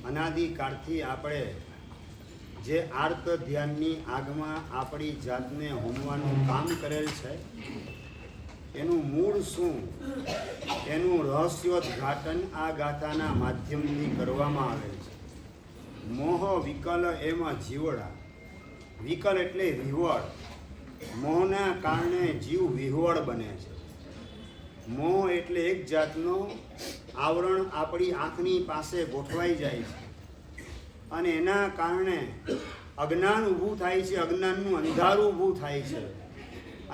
અનાદિકાળથી આપણે જે આર્ત ધ્યાનની આગમાં આપણી જાતને હોમવાનું કામ કરેલ છે, એનું મૂળ શું, એનું રહસ્યોદ્ઘાટન આ ગાથાના માધ્યમથી કરવામાં આવેલ છે. મોહ વિકલ એમાં જીવડા. વિકલ એટલે વિહવળ. મોહના કારણે જીવ વિહવળ બને છે. મોહ એટલે એક જાતનો આવરણ આપણી આંખની પાસે ગોઠવાઈ જાય છે અને એના કારણે અજ્ઞાન ઊભું થાય છે, અજ્ઞાનનું અંધારું ઊભું થાય છે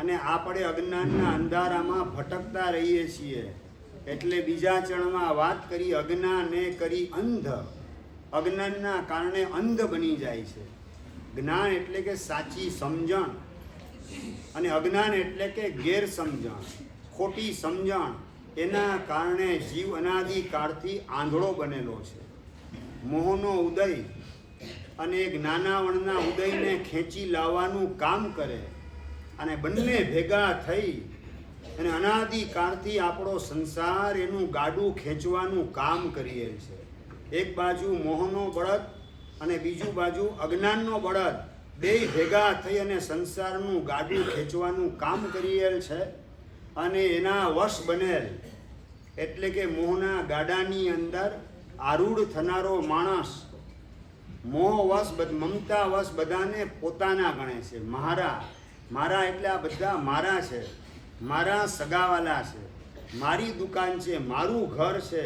અને આપણે અજ્ઞાનના અંધારામાં ભટકતા રહીએ છીએ. એટલે બીજા ચરણમાં વાત કરી, અજ્ઞાને કરી અંધ. અજ્ઞાનના કારણે અંધ બની જાય છે. જ્ઞાન એટલે કે સાચી સમજણ અને અજ્ઞાન એટલે કે ગેરસમજણ, ખોટી સમજણ. એના કારણે જીવ અનાદિકાળથી આંધળો બનેલો છે. મોહનો ઉદય અને જ્ઞાનાવરણના ઉદયને ખેંચી લાવવાનું કામ કરે અને બંને ભેગા થઈ અને અનાદિકાળથી આપણો સંસાર એનું ગાડું ખેંચવાનું કામ કરીએ છે. એક બાજુ મોહનો બળદ અને બીજું બાજુ અજ્ઞાનનો બળદ, બે ભેગા થઈ અને સંસારનું ગાડું ખેંચવાનું કામ કરીએલ છે. અને એના વશ બનેલ એટલે કે મોહના ગાડાની અંદર આરૂઢ થનારો માણસ મોહવશ, મમતાવશ બધાને પોતાના ગણે છે. મારા મારા એટલે આ બધા મારા છે, મારા સગાવાલા છે, મારી દુકાન છે, મારું ઘર છે,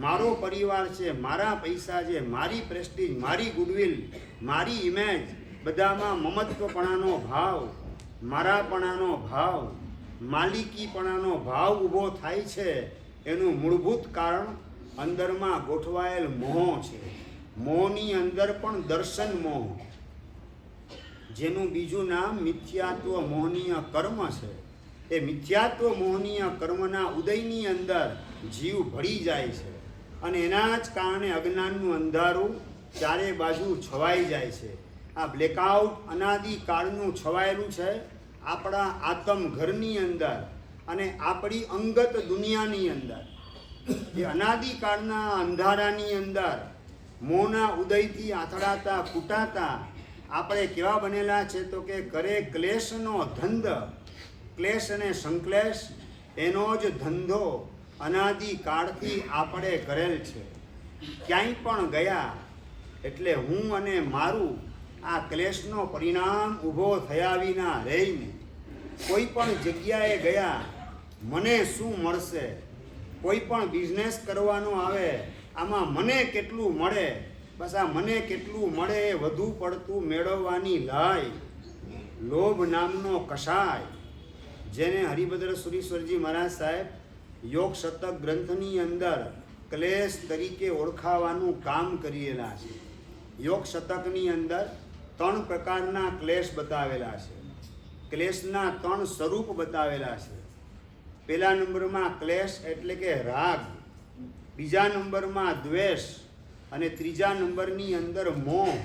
મારો પરિવાર છે, મારા પૈસા છે, મારી પ્રેસ્ટીજ, મારી ગુડવિલ, મારી ઇમેજ, બધામાં મમત્વપણાનો ભાવ, મારાપણાનો ભાવ, માલિકીપણાનો ભાવ ઊભો થાય છે. એનું મૂળભૂત કારણ અંદરમાં ગોઠવાયેલ મોહ છે. મોહની અંદર પણ દર્શન મોહ, જેનું બીજું નામ મિથ્યાત્વ મોહનીય કર્મ છે. એ મિથ્યાત્વ મોહનીય કર્મના ઉદયની અંદર જીવ ભળી જાય છે અને એના જ કારણે અજ્ઞાનનું અંધારું ચારે બાજુ છવાઈ જાય છે. આ બ્લેકઆઉટ અનાદિકાળનું છવાયેલું છે આપણા આત્મ ઘરની અંદર અને આપણી અંગત દુનિયાની અંદર. એ અનાદિકાળના અંધારાની અંદર મોહના ઉદયથી આથડાતા કૂટાતા આપણે કેવા બનેલા છે તો કે કરે ક્લેશનો ધંધ. ક્લેશ અને સંક્લેશ એનો જ ધંધો અનાદિકાળથી આપણે કરેલ છે. ક્યાંય પણ ગયા એટલે હું અને મારું આ ક્લેશનો પરિણામ ઊભો થયા વિના રહીને. કોઈ પણ જગ્યાએ ગયા મને શું મળશે, કોઈ પણ બિઝનેસ કરવાનો આવે આમાં મને કેટલું મળે, બસ આ મને કેટલું મળે એ વધુ પડતું મેળવવાની લાય, લોભ નામનો કષાય, જેને હરિભદ્ર સુરીશ્વરજી મહારાજ સાહેબ યોગ શતક ગ્રંથની અંદર ક્લેશ તરીકે ઓળખાવાનું કામ કરેલા છે. યોગ શતકની અંદર 3 પ્રકારના ક્લેશ બતાવેલા છે. ક્લેશના 3 સ્વરૂપ બતાવેલા છે. પહેલા નંબરમાં ક્લેશ એટલે કે રાગ, બીજા નંબરમાં દ્વેષ અને ત્રીજા નંબરની અંદર મોહ.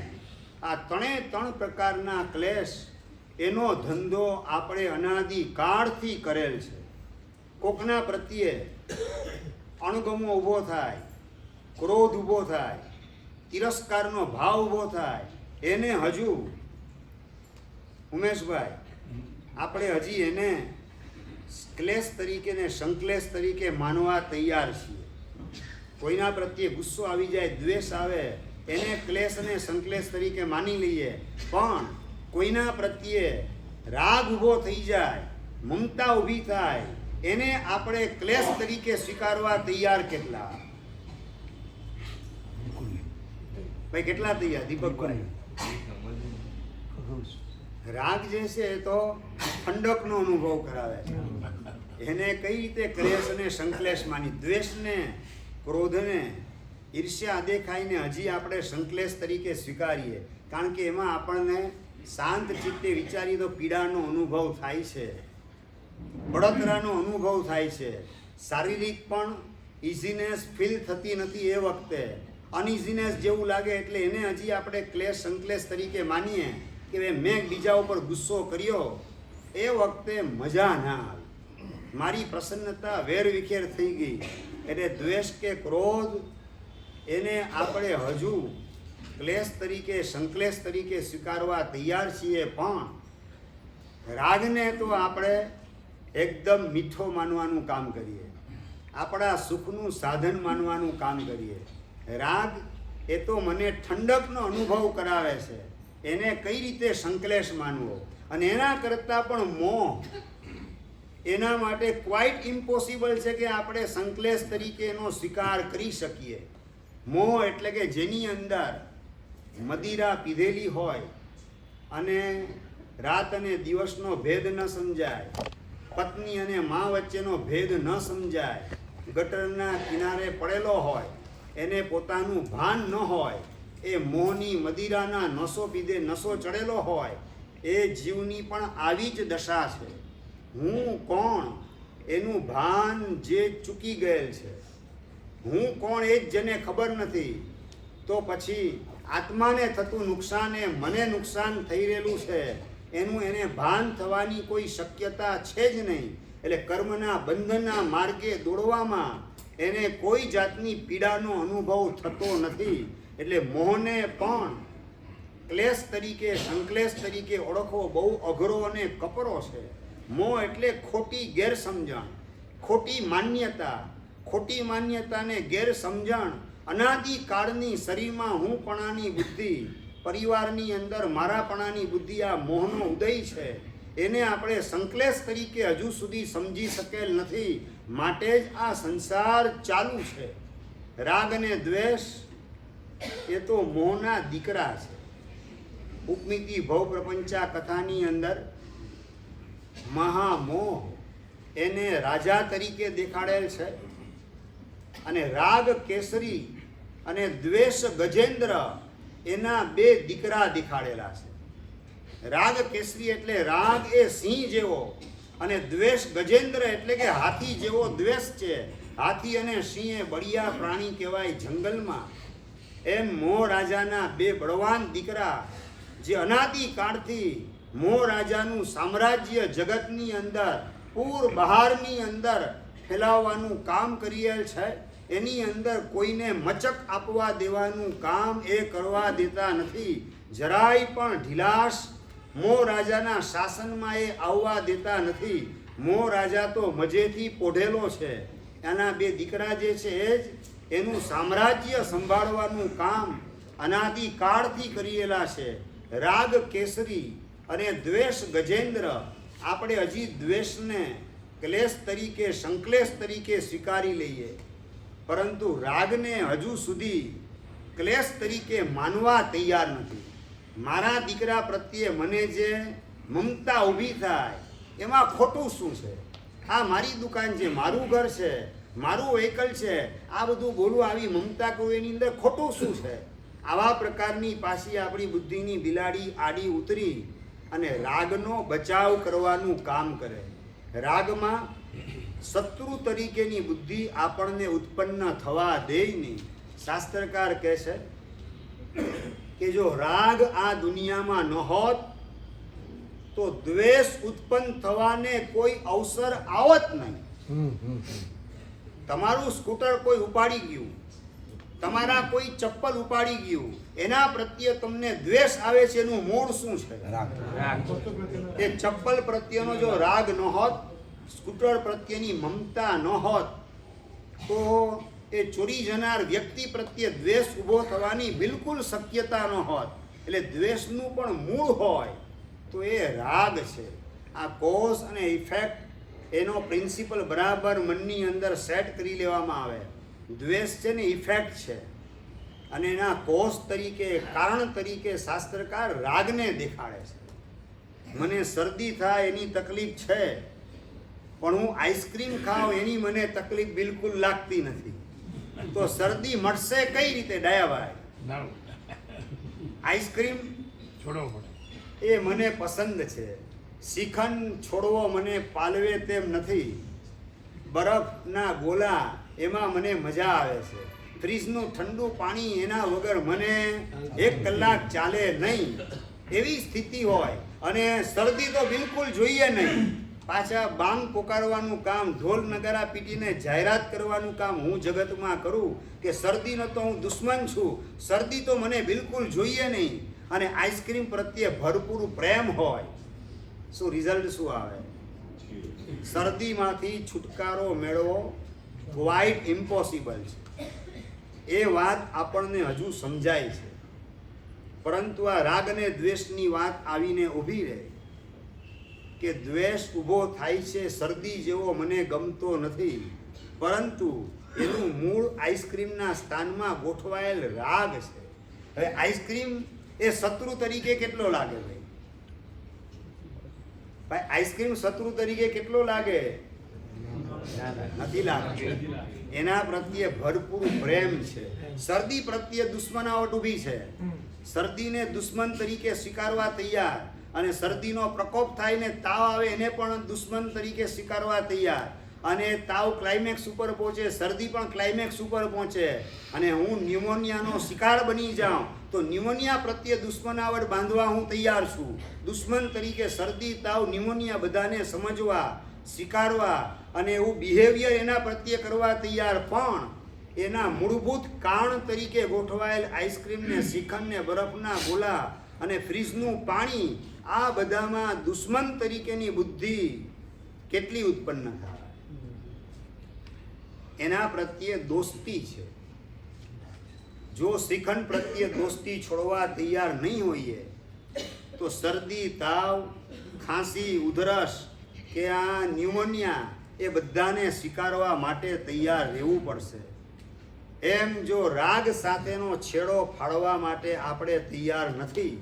આ 3 પ્રકારના ક્લેશ એનો ધંધો આપણે અનાદિકાળથી કરેલ છે. કોકના પ્રત્યે અણગમો ઊભો થાય, ક્રોધ ઊભો થાય, તિરસ્કારનો ભાવ ઊભો થાય, એને હજુ ઉમેશભાઈ આપણે હજી એને ક્લેશ તરીકે ને સંક્લેશ તરીકે માનવા તૈયાર છીએ. કોઈના પ્રત્યે ગુસ્સો આવી જાય, દ્વેષ આવે, એને ક્લેશ અને સંક્લેશ તરીકે માની લઈએ. પણ કોઈના પ્રત્યે રાગ ઊભો થઈ જાય, મમતા ઊભી થાય, એને આપણે ક્લેશ તરીકે સ્વીકારવા તૈયાર કેટલા? ભાઈ કેટલા તૈયાર? દીપકભાઈ, રાગ જે છે એ તો ઠંડકનો અનુભવ કરાવે છે. એને કઈ રીતે ક્લેશ અને સંક્લેશ માની? દ્વેષને, ક્રોધને, ઈર્ષ્યા દેખાઈને હજી આપણે સંક્લેશ તરીકે સ્વીકારીએ, કારણ કે એમાં આપણને શાંત ચિત્તે વિચારીએ તો પીડાનો અનુભવ થાય છે, બળતરાનો અનુભવ થાય છે, શારીરિક પણ ઇઝીનેસ ફીલ થતી નથી. એ વખતે અનઇઝીનેસ જેવું લાગે એટલે એને હજી આપણે ક્લેશ સંક્લેશ તરીકે માનીએ કે મેં બીજા ઉપર ગુસ્સો કર્યો. એ વખતે મજા ના આવે, મારી પ્રસન્નતા વેરવિખેર થઈ ગઈ. એટલે દ્વેષ કે ક્રોધ એને આપણે હજુ ક્લેશ તરીકે સંક્લેશ તરીકે સ્વીકારવા તૈયાર છીએ, પણ રાગને તો આપણે એકદમ મીઠો માનવાનું કામ કરીએ, આપણા સુખનું સાધન માનવાનું કામ કરીએ. રાગ એ તો મને ઠંડકનો અનુભવ કરાવે છે, એને કઈ રીતે સંક્લેશ માનવો? અને એના કરતાં પણ મોહ એના માટે ક્વાઇટ ઇમ્પોસિબલ છે કે આપણે સંક્લેશ તરીકે એનો સ્વીકાર કરી શકીએ. મોહ એટલે કે જેની અંદર મદિરા પીધેલી હોય અને રાત અને દિવસનો ભેદ ન સમજાય, પત્ની અને મા વચ્ચેનો ભેદ ન સમજાય, ગટરના કિનારે પડેલો હોય, એને પોતાનું ભાન ન હોય, એ મોહની મદિરાના નશો પીધે નશો ચડેલો હોય, એ જીવની પણ આવી જ દશા છે. હું કોણ એનું ભાન જે ચૂકી ગયેલ છે, હું કોણ એ જ જેને ખબર નથી, તો પછી આત્માને થતું નુકસાન એ મને નુકસાન થઈ રહેલું છે એનું એને ભાન થવાની કોઈ શક્યતા છે જ નહીં. એટલે કર્મના બંધનના માર્ગે દોડવામાં એને કોઈ જાતની પીડાનો અનુભવ થતો નથી. એટલે મોહને પણ ક્લેશ તરીકે સંક્લેશ તરીકે ઓળખવો બહુ અઘરો અને કપરો છે. મોહ એટલે ખોટી ગેરસમજણ, ખોટી માન્યતા, ખોટી માન્યતાને ગેરસમજણ, અનાદિકાળની શરીરમાં હુંપણાની બુદ્ધિ, પરિવારની અંદર મારાપણાની બુદ્ધિ, આ મોહનો ઉદય છે. એને આપણે સંક્લેશ તરીકે હજુ સુધી સમજી શકેલ નથી, માટે જ આ સંસાર ચાલુ છે. રાગ અને દ્વેષ એ તો મોહના દીકરા છે. ઉપમિતિ ભવ પ્રપંચા કથાની અંદર મહામોહ એને રાજા તરીકે દેખાડેલ છે, અને રાગ કેસરી અને દ્વેષ ગજેન્દ્ર એના બે દીકરા દેખાડેલા છે. રાગ કેસરી એટલે રાગ એ સિંહ જેવો, અને દ્વેષ ગજેન્દ્ર એટલે કે હાથી જેવો દ્વેષ છે. હાથી અને સિંહ એ બળિયા પ્રાણી કહેવાય જંગલમાં. એમ મોહ રાજાના બે બળવાન દીકરા, જે અનાદિકાળથી મોહ રાજાનું સામ્રાજ્ય જગતની અંદર પૂર બહારની અંદર ફેલાવવાનું કામ કરીએલ છે. એની અંદર કોઈને મચક આપવા દેવાનું કામ એ કરવા દેતા નથી. જરાય પણ ઢીલાશ મોહ રાજાના શાસનમાં એ આવવા દેતા નથી. મોહ રાજા તો મજેથી પોઢેલો છે. એના બે દીકરા જે છે એ જ એનું સામ્રાજ્ય સંભાળવાનું કામ અનાદિકાળથી કરેલા છે. રાગ કેસરી અને દ્વેષ ગજેન્દ્ર, આપણે હજી દ્વેષને ક્લેશ તરીકે સંક્લેશ તરીકે સ્વીકારી લઈએ, પરંતુ રાગને હજુ સુધી ક્લેશ તરીકે માનવા તૈયાર નથી. મારા દીકરા પ્રત્યે મને જે મમતા ઊભી થાય એમાં ખોટું શું છે? આ મારી દુકાન છે, મારું ઘર છે, મારું વ્હીકલ છે, આ બધું બોલવું, આવી મમતા કહું, એની અંદર ખોટું શું છે? આવા પ્રકારની પાછી આપણી બુદ્ધિની બિલાડી આડી ઉતરી અને રાગનો બચાવ કરવાનું કામ કરે. રાગમાં શત્રુ તરીકેની બુદ્ધિ આપણને ઉત્પન્ન થવા દે નહીં. શાસ્ત્રકાર કહે છે કે જો રાગ આ દુનિયામાં ન હોત તો દ્વેષ ઉત્પન્ન થવાને કોઈ અવસર આવત નહીં. તમારું સ્કૂટર કોઈ ઉપાડી ગયું, તમારા કોઈ ચપ્પલ ઉપાડી ગયું, એના પ્રત્યે તમને દ્વેષ આવે છે, એનું મૂળ શું છે? એ ચપ્પલ પ્રત્યેનો જો રાગ ન હોત, સ્કૂટર પ્રત્યેની મમતા ન હોત, તો એ ચોરી જનાર વ્યક્તિ પ્રત્યે દ્વેષ ઊભો થવાની બિલકુલ શક્યતા ન હોત. એટલે દ્વેષનું પણ મૂળ હોય તો એ રાગ છે. આ કોઝ અને ઇફેક્ટ એનો પ્રિન્સિપલ બરાબર મનની અંદર સેટ કરી લેવામાં આવે. દ્વેષ છે ને ઇફેક્ટ છે, અને એના કોઝ તરીકે, કારણ તરીકે શાસ્ત્રકાર રાગને દેખાડે છે. મને શરદી થાય એની તકલીફ છે, પણ હું આઈસ્ક્રીમ ખાઉં એની મને તકલીફ બિલકુલ લાગતી નથી. તો શરદી મળશે કઈ રીતે ડાયાભાઈ? આઈસ્ક્રીમ છોડવો પડે એ મને પસંદ છે, શ્રીખંડ છોડવો મને પાલવે તેમ નથી, બરફના ગોલા એમાં મને મજા આવે છે, ફ્રીજનું ઠંડુ પાણી એના વગર મને 1 કલાક ચાલે નહીં. એવી સ્થિતિ હોય અને શરદી તો બિલકુલ જોઈએ નહીં, પાછા બાંગ પોકારવાનું કામ, ઢોલ નગારા પીટીને જાહેરાત કરવાનું કામ હું જગતમાં કરું કે શરદીનો તો હું દુશ્મન છું, શરદી તો મને બિલકુલ જોઈએ નહીં, અને આઈસ્ક્રીમ પ્રત્યે ભરપૂર પ્રેમ હોય, શું રિઝલ્ટ શું આવે? શરદીમાંથી છુટકારો મેળવો ક્વાઇટ ઇમ્પોસિબલ છે. એ વાત આપણને હજુ સમજાય છે, પરંતુ આ રાગ અને દ્વેષની વાત આવીને ઊભી રહે કે દ્વેષ ઊભો થાય છે શરદી જેવો મને ગમતો નથી, પરંતુ એનું મૂળ આઈસ્ક્રીમના સ્થાનમાં ગોઠવાયેલ રાગ છે. હવે આઈસ્ક્રીમ એ શત્રુ તરીકે કેટલો લાગે ભાઈ? ભાઈ આઈસ્ક્રીમ શત્રુ તરીકે કેટલો લાગે? નથી લાગતો. એના પ્રત્યે ભરપૂર પ્રેમ છે. શરદી પ્રત્યે દુશ્મનાવટ ઊભી છે. શરદીને દુશ્મન તરીકે સ્વીકારવા તૈયાર, અને શરદીનો પ્રકોપ થાય ને તાવ આવે એને પણ દુશ્મન તરીકે સ્વીકારવા તૈયાર, અને તાવ ક્લાઇમેક્સ ઉપર પહોંચે, શરદી પણ ક્લાઇમેક્સ ઉપર પહોંચે, અને હું ન્યુમોનિયાનો શિકાર બની જાઉં તો ન્યુમોનિયા પ્રત્યે દુશ્મનાવટ બાંધવા હું તૈયાર છું. દુશ્મન તરીકે શરદી, તાવ, ન્યુમોનિયા બધાને સમજવા, સ્વીકારવા અને એવું બિહેવિયર એના પ્રત્યે કરવા તૈયાર, પણ એના મૂળભૂત કારણ તરીકે ગોઠવાયેલ આઈસ્ક્રીમને, શ્રીખંડને, બરફના ગોલા અને ફ્રીજનું પાણી, આ બધામાં દુશ્મન તરીકેની બુદ્ધિ કેટલી ઉત્પન્ન થાય? એના પ્રત્યે દોસ્તી છે. જો શ્રીખંડ પ્રત્યે દોસ્તી છોડવા તૈયાર નહીં હોઈએ તો શરદી, તાવ, ખાંસી, ઉધરસ કે આ ન્યુમોનિયા એ બધાને સ્વીકારવા માટે તૈયાર રહેવું પડશે. એમ જો રાગ સાથેનો છેડો ફાળવા માટે આપણે તૈયાર નથી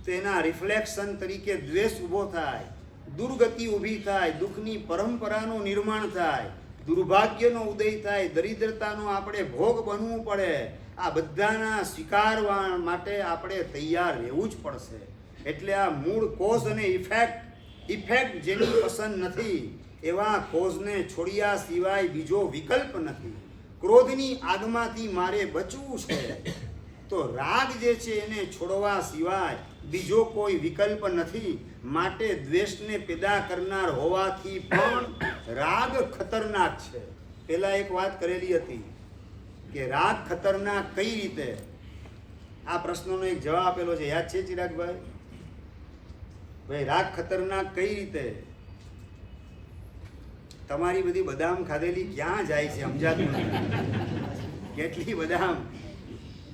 તો એના રિફ્લેક્શન તરીકે દ્વેષ ઊભો થાય, દુર્ગતિ ઊભી થાય, દુઃખની પરંપરાનું નિર્માણ થાય, દુર્ભાગ્યનો ઉદય થાય, દરિદ્રતાનો આપણે ભોગ બનવું પડે. આ બધાના સ્વીકારવા માટે આપણે તૈયાર રહેવું જ પડશે. એટલે આ મૂળ કોઝ અને ઇફેક્ટ જેની પસંદ નથી એવા કોઝને છોડ્યા સિવાય બીજો વિકલ્પ નથી. ક્રોધની આગમાંથી મારે બચવું છે તો રાગ જે છે એને છોડવા સિવાય બીજો કોઈ વિકલ્પ નથી. માટે દ્વેષને પેદા કરનાર હોવાથી પણ રાગ ખતરનાક છે. પહેલા એક વાત કરેલી હતી કે રાગ ખતરનાક કઈ રીતે? આ પ્રશ્નનો એક જવાબ આપેલો છે, યાદ છે ચિરાગભાઈ? ભાઈ રાગ ખતરનાક કઈ રીતે? તમારી બધી બદામ ખાધેલી ક્યાં જાય છે સમજાતું નથી. કેટલી બદામ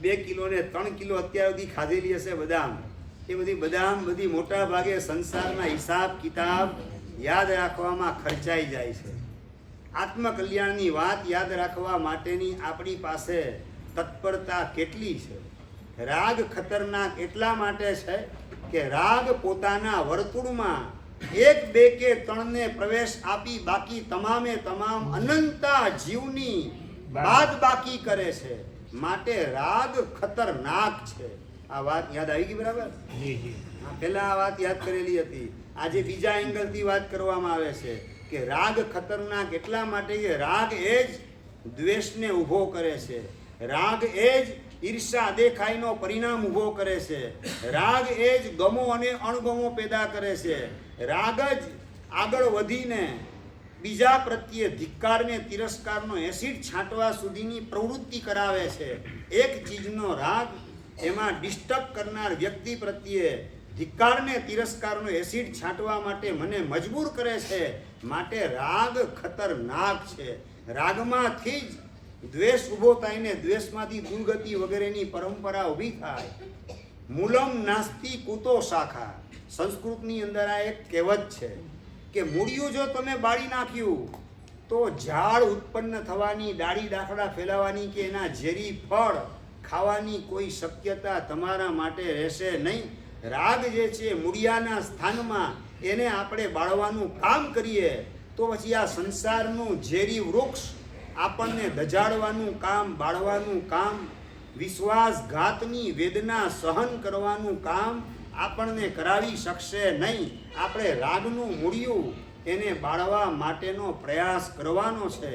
2 કિલો ને 3 કિલો અત્યાર સુધી ખાધેલી હશે બદામ. એ બધી બદામ બધી મોટા ભાગે સંસારના હિસાબ કિતાબ યાદ રાખવામાં ખર્ચાઈ જાય છે. આત્મકલ્યાણની વાત યાદ રાખવા માટેની આપણી પાસે તત્પરતા કેટલી છે? રાગ ખતરનાક એટલા માટે છે કે રાગ પોતાના વર્તુળમાં 1, 2 કે 3 ને પ્રવેશ આપી બાકી તમામે તમામ અનંતા જીવની બાદ બાકી કરે છે. માટે રાગ ખતરનાક છે. આ વાત યાદ આવી ગઈ બરાબર? પહેલા આ વાત યાદ કરેલી હતી. આજે બીજા એંગલથી વાત કરવામાં આવે છે કે રાગ ખતરનાક એટલા માટે કે રાગ એ જ દ્વેષને ઊભો કરે છે. રાગ એ જ ઈર્ષા દેખાઈનો પરિણામ ઊભો કરે છે. રાગ એ જ ગમો અને અણગમો પેદા કરે છે. રાગ જ આગળ વધીને બીજા પ્રત્યે ધિક્કારને, તિરસ્કારનો એસિડ છાંટવા સુધીની પ્રવૃત્તિ કરાવે છે. એક ચીજનો રાગ એમાં ડિસ્ટર્બ કરનાર વ્યક્તિ પ્રત્યે ધિક્કારને, તિરસ્કારનો એસિડ છાંટવા માટે મને મજબૂર કરે છે. માટે રાગ ખતરનાક છે. રાગમાંથી જ દ્વેષ ઊભો થાય ને દ્વેષમાંથી દુર્ગતિ વગેરેની પરંપરા ઊભી થાય. મૂલમ નાસ્તિ કુતો શાખા. સંસ્કૃતની અંદર આ એક કહેવત છે કે મૂળિયું જો તમે બાળી નાખ્યું તો ઝાડ ઉત્પન્ન થવાની, ડાળી ડાખડા ફેલાવાની કે એના ઝેરી ફળ ખાવાની કોઈ શક્યતા તમારા માટે રહેશે નહીં. રાગ જે છે મૂળિયાના સ્થાનમાં એને આપણે બાળવાનું કામ કરીએ તો પછી આ સંસારનું ઝેરી વૃક્ષ આપણને દજાડવાનું કામ, બાળવાનું કામ, વિશ્વાસઘાતની વેદના સહન કરવાનું કામ આપણને કરાવી શકશે નહીં. આપણે રાગનું મૂળિયું એને બાળવા માટેનો પ્રયાસ કરવાનો છે.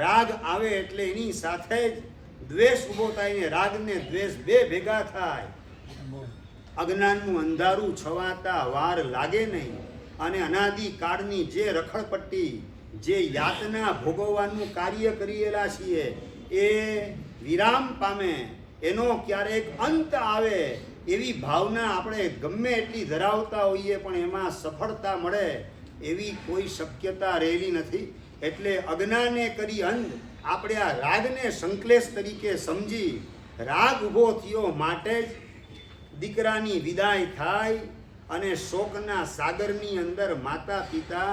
રાગ આવે એટલે એની સાથે જ દ્વેષ ઊભો થાય ને રાગ ને દ્વેષ બે ભેગા થાય. અજ્ઞાનનું અંધારું છવાતા વાર લાગે નહીં. અને અનાદિકાળની જે રખડપટ્ટી, જે યાતના ભોગવવાનું કાર્ય કરેલા છીએ એ વિરામ પામે, એનો ક્યારેક અંત આવે એવી ભાવના આપણે ગમે એટલી ધરાવતા હોઈએ પણ એમાં સફળતા મળે એવી કોઈ શક્યતા રહેલી નથી. એટલે અજ્ઞાને કરી અંધ આપણે આ રાગને સંકલેશ તરીકે સમજી રાગ ઊભો થયો માટે જ દીકરાની વિદાય થાય અને શોકના સાગરની અંદર માતા પિતા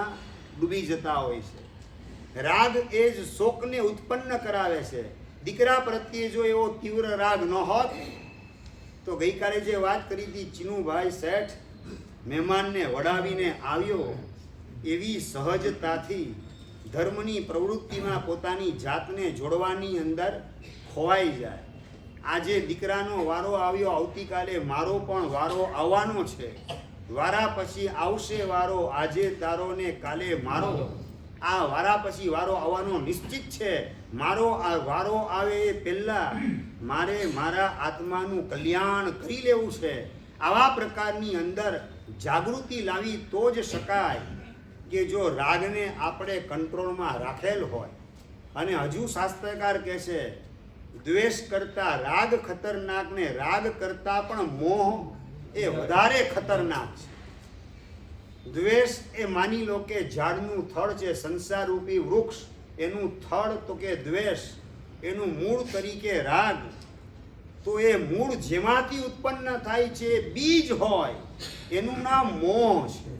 ડૂબી જતા હોય છે. રાગ એ જ શોકને ઉત્પન્ન કરાવે છે. દીકરા પ્રત્યે જો એવો તીવ્ર રાગ ન હોત તો ગઈકાલે જે વાત કરી હતી, ચીનુભાઈ શેઠ મહેમાનને વડાવીને આવ્યો, એવી સહજતાથી ધર્મની પ્રવૃત્તિમાં પોતાની જાતને જોડવાની અંદર ખોવાઈ જાય. આજે દીકરાનો વારો આવ્યો, આવતીકાલે મારો પણ વારો આવવાનો છે. વારા પછી આવશે વારો, આજે તારો ને કાલે મારો. આ વારા પછી વારો આવવાનો નિશ્ચિત છે. મારો આ વારો આવે એ પહેલાં મારે મારા આત્માનું કલ્યાણ કરી લેવું છે. આવા પ્રકારની અંદર જાગૃતિ લાવી તો જ શકાય કે જો રાગને આપણે કંટ્રોલમાં રાખેલ હોય. અને હજુ શાસ્ત્રકાર કહે છે દ્વેષ કરતા રાગ ખતરનાક ને રાગ કરતા પણ મોહ એ વધારે ખતરનાક છે. દ્વેષ એ માની લો કે ઝાડનું થડ છે, સંસારરૂપી વૃક્ષ, એનું થડ તો કે દ્વેષ, એનું મૂળ તરીકે રાગ. તો એ મૂળ જેમાંથી ઉત્પન્ન થાય છે બીજ હોય એનું નામ મોહ છે.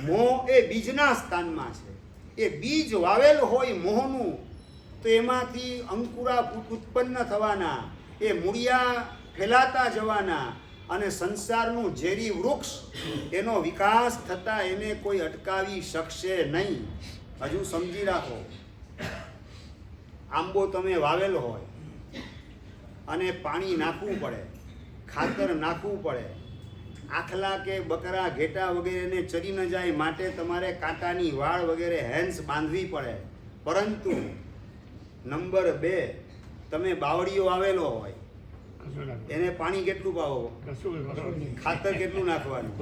મોહ એ બીજના સ્થાનમાં છે. એ બીજ વાવેલ હોય મોહનું તો એમાંથી અંકુરા ઉત્પન્ન થવાના, એ મૂળિયા ફેલાતા જવાના અને સંસારનું ઝેરી વૃક્ષ એનો વિકાસ થતાં એને કોઈ અટકાવી શકશે નહીં. હજુ સમજી રાખો, આંબો તમે વાવેલો હોય અને પાણી નાખવું પડે, ખાતર નાખવું પડે, આખલા કે બકરા ઘેટા વગેરેને ચરી ન જાય માટે તમારે કાંટાની વાળ વગેરે હેન્સ બાંધવી પડે. પરંતુ નંબર 2, તમે બાવળીઓ વાવેલો હોય, એને પાણી કેટલું પાવો, ખાતર કેટલું નાખવાનું.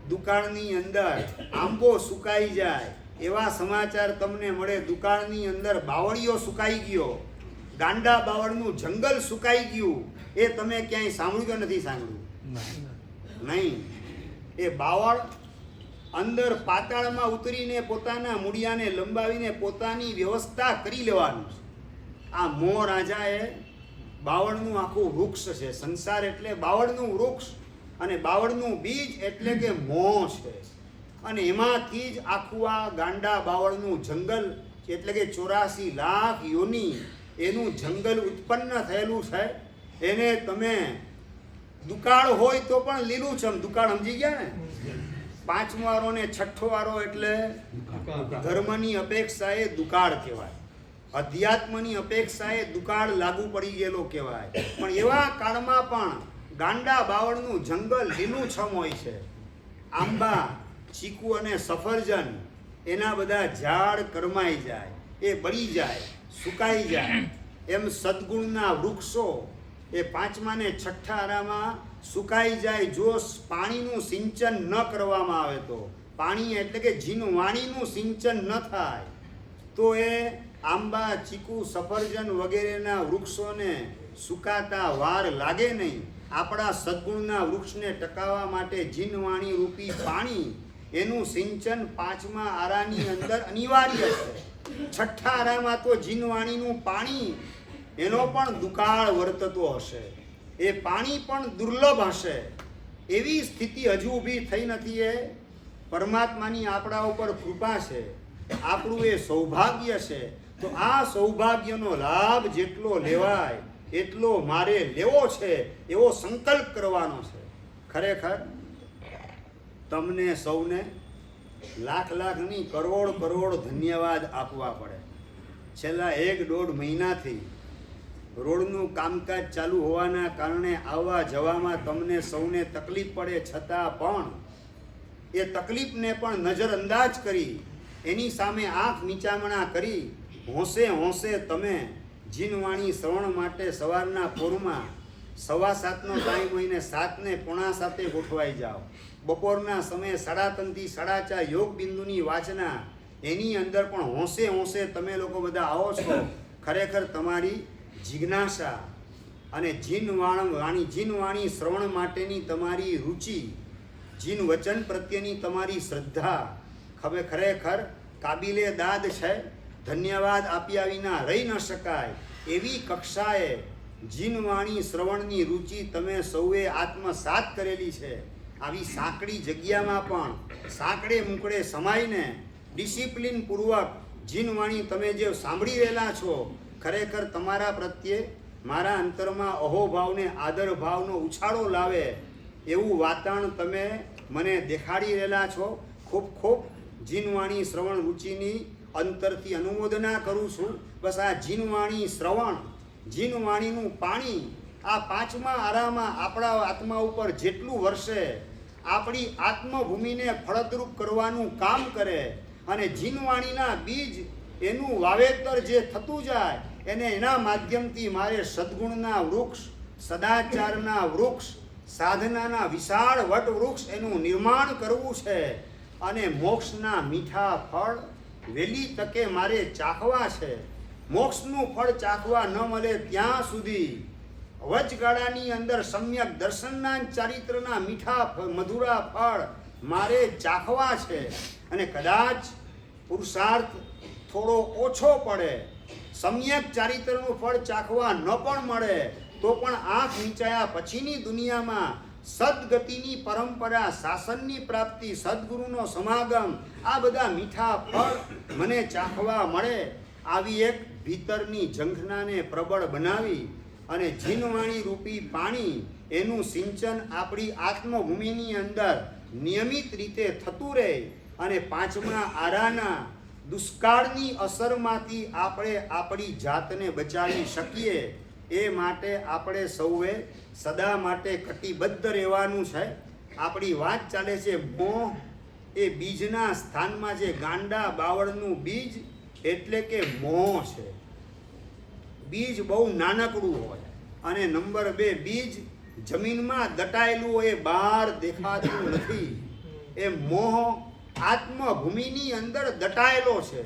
દુકાળની અંદર આંબો સુકાઈ જાય એવા સમાચાર તમને મળે. દુકાળની અંદર બાવળીઓ સુકાઈ ગયો, ગાંડા બાવળનું જંગલ સુકાઈ ગયું, એ તમે ક્યાંય સાંભળ્યું કે નથી સાંભળ્યું? નહીં. એ બાવળ અંદર પાતાળમાં ઉતરીને પોતાના મૂળિયાને લંબાવીને પોતાની વ્યવસ્થા કરી લેવાનું છે. આ મોહ રાજાએ બાવળનું આખું વૃક્ષ છે. સંસાર એટલે બાવળનું વૃક્ષ અને બાવળનું બીજ એટલે કે મોહ છે. અને એમાંથી જ આખું આ ગાંડા બાવળનું જંગલ એટલે કે 84 લાખ યોની એનું જંગલ ઉત્પન્ન થયેલું છે. એને તમે દુકાળ હોય તો પણ લીલુંછમ, દુકાળ સમજી ગયા ને? 5મો વારો ને 6ઠ્ઠો વારો એટલે ધર્મની અપેક્ષાએ દુકાળ કહેવાય, અધ્યાત્મની અપેક્ષાએ દુકાળ લાગુ પડી ગયેલો કહેવાય. પણ એવા કાળમાં પણ ગાંડા બાવળનું જંગલ લીલુંછમ હોય છે. આંબા, ચીકુ અને સફરજન એના બધા ઝાડ કરમાઈ જાય, એ બળી જાય, સુકાઈ જાય. એમ સદગુણના વૃક્ષો એ 5મા ને 6ઠ્ઠા આરામાં સુકાઈ જાય જો પાણીનું સિંચન ન કરવામાં આવે તો. પાણી એટલે કે જીનવાણીનું સિંચન ન થાય તો એ આંબા, ચીકુ, સફરજન વગેરેના વૃક્ષોને સુકાતા વાર લાગે નહીં. આપણા સદગુણના વૃક્ષને ટકાવવા માટે જીનવાણી રૂપી પાણી એનું સિંચન 5મા આરાની અંદર અનિવાર્ય છે. 6ઠ્ઠા આરામાં તો જીનવાણીનું પાણી એનો પણ દુકાળ વર્તતો હશે, એ પાણી પણ દુર્લભ હશે. એવી સ્થિતિ હજુ ઊભી થઈ નથી. એ પરમાત્માની આપણા ઉપર કૃપા છે, આપણું એ સૌભાગ્ય છે. તો આ સૌભાગ્યનો લાભ જેટલો લેવાય એટલો મારે લેવો છે, એવો સંકલ્પ કરવાનો છે. ખરેખર તમને સૌને લાખ નહીં કરોડ ધન્યવાદ આપવા પડે. છેલ્લા 1-1.5 મહિનાથી રોડનું કામકાજ ચાલુ હોવાના કારણે આવવા જવામાં તમને સૌને તકલીફ પડે, છતાં પણ એ તકલીફને પણ નજરઅંદાજ કરી, એની સામે આંખ નીચામણા કરી હોંશે તમે જીનવાણી શ્રવણ માટે સવારના પોરમાં 7:15નો ટાઈમ હોય ને 7:45 ગોઠવાઈ જાઓ. બપોરના સમયે 3:30 થી 4:30 યોગ બિંદુની વાચના, એની અંદર પણ હોંશે હોંશે તમે લોકો બધા આવો છો. ખરેખર તમારી જિજ્ઞાસા અને જીન વાણી શ્રવણ માટેની તમારી રુચિ, જીન વચન પ્રત્યેની તમારી શ્રદ્ધા ખરેખર કાબિલે દાદ છે. ધન્યવાદ આપ્યા વિના રહી ન શકાય એવી કક્ષાએ જીનવાણી શ્રવણની રુચિ તમે સૌએ આત્મસાત કરેલી છે. આવી સાંકડી જગ્યામાં પણ સાંકડે મુકડે સમાઈને ડિસિપ્લિન પૂર્વક જીનવાણી તમે જે સાંભળી રહેલા છો, ખરેખર તમારા પ્રત્યે મારા અંતરમાં અહોભાવને આદર ભાવનો ઉછાળો લાવે એવું વાતાવરણ તમે મને દેખાડી રહેલા છો. ખૂબ ખૂબ જીનવાણી શ્રવણ રુચિની અંતરથી અનુમોદના કરું છું. બસ આ જીનવાણી શ્રવણ, જીનવાણીનું પાણી આ 5મા આરામાં આપણા આત્મા ઉપર જેટલું વરસે, આપણી આત્મભૂમિને ફળદ્રુપ કરવાનું કામ કરે અને જીનવાણીના બીજ એનું વાવેતર જે થતું જાય એને એના માધ્યમથી મારે સદ્ગુણના વૃક્ષ, સદાચારના વૃક્ષ, સાધનાના વિશાળ વટ વૃક્ષ એનું નિર્માણ કરવું છે અને મોક્ષના મીઠા ફળ વહેલી તકે મારે ચાખવા છે. મોક્ષનું ફળ ચાખવા ન મળે ત્યાં સુધી વચગાળાની અંદર સમ્યક દર્શનના ચારિત્રના મીઠા મધુરા ફળ મારે ચાખવા છે. અને કદાચ પુરુષાર્થ થોડો ઓછો પડે, સમ્યક ચારિત્રનું ફળ ચાખવા ન પણ મળે તો પણ આંખ મીચાયા પછીની દુનિયામાં સદગતિની પરંપરા, શાસનની પ્રાપ્તિ, સદગુરુનો સમાગમ, આ બધા મીઠા ફળ મને ચાખવા મળે. આવી એક ભીતરની ઝંખનાને પ્રબળ બનાવી અને જીનવાણી રૂપી પાણી એનું સિંચન આપણી આત્મભૂમિની અંદર નિયમિત રીતે થતું રહે અને 5મા આરાના દુષ્કાળની અસરમાંથી આપણે આપણી જાતને બચાવી શકીએ એ માટે આપણે સૌએ સદા માટે કટિબદ્ધ રહેવાનું છે. આપણી વાત ચાલે છે મોહ એ બીજના સ્થાનમાં, જે ગાંડા બાવળનું બીજ એટલે કે મોહ છે. બીજ બહુ નાનકડું હોય અને નંબર 2, બીજ જમીનમાં દટાયેલું હોય, બહાર દેખાતું નથી. એ મોહ આત્મભૂમિની અંદર દટાયેલો છે,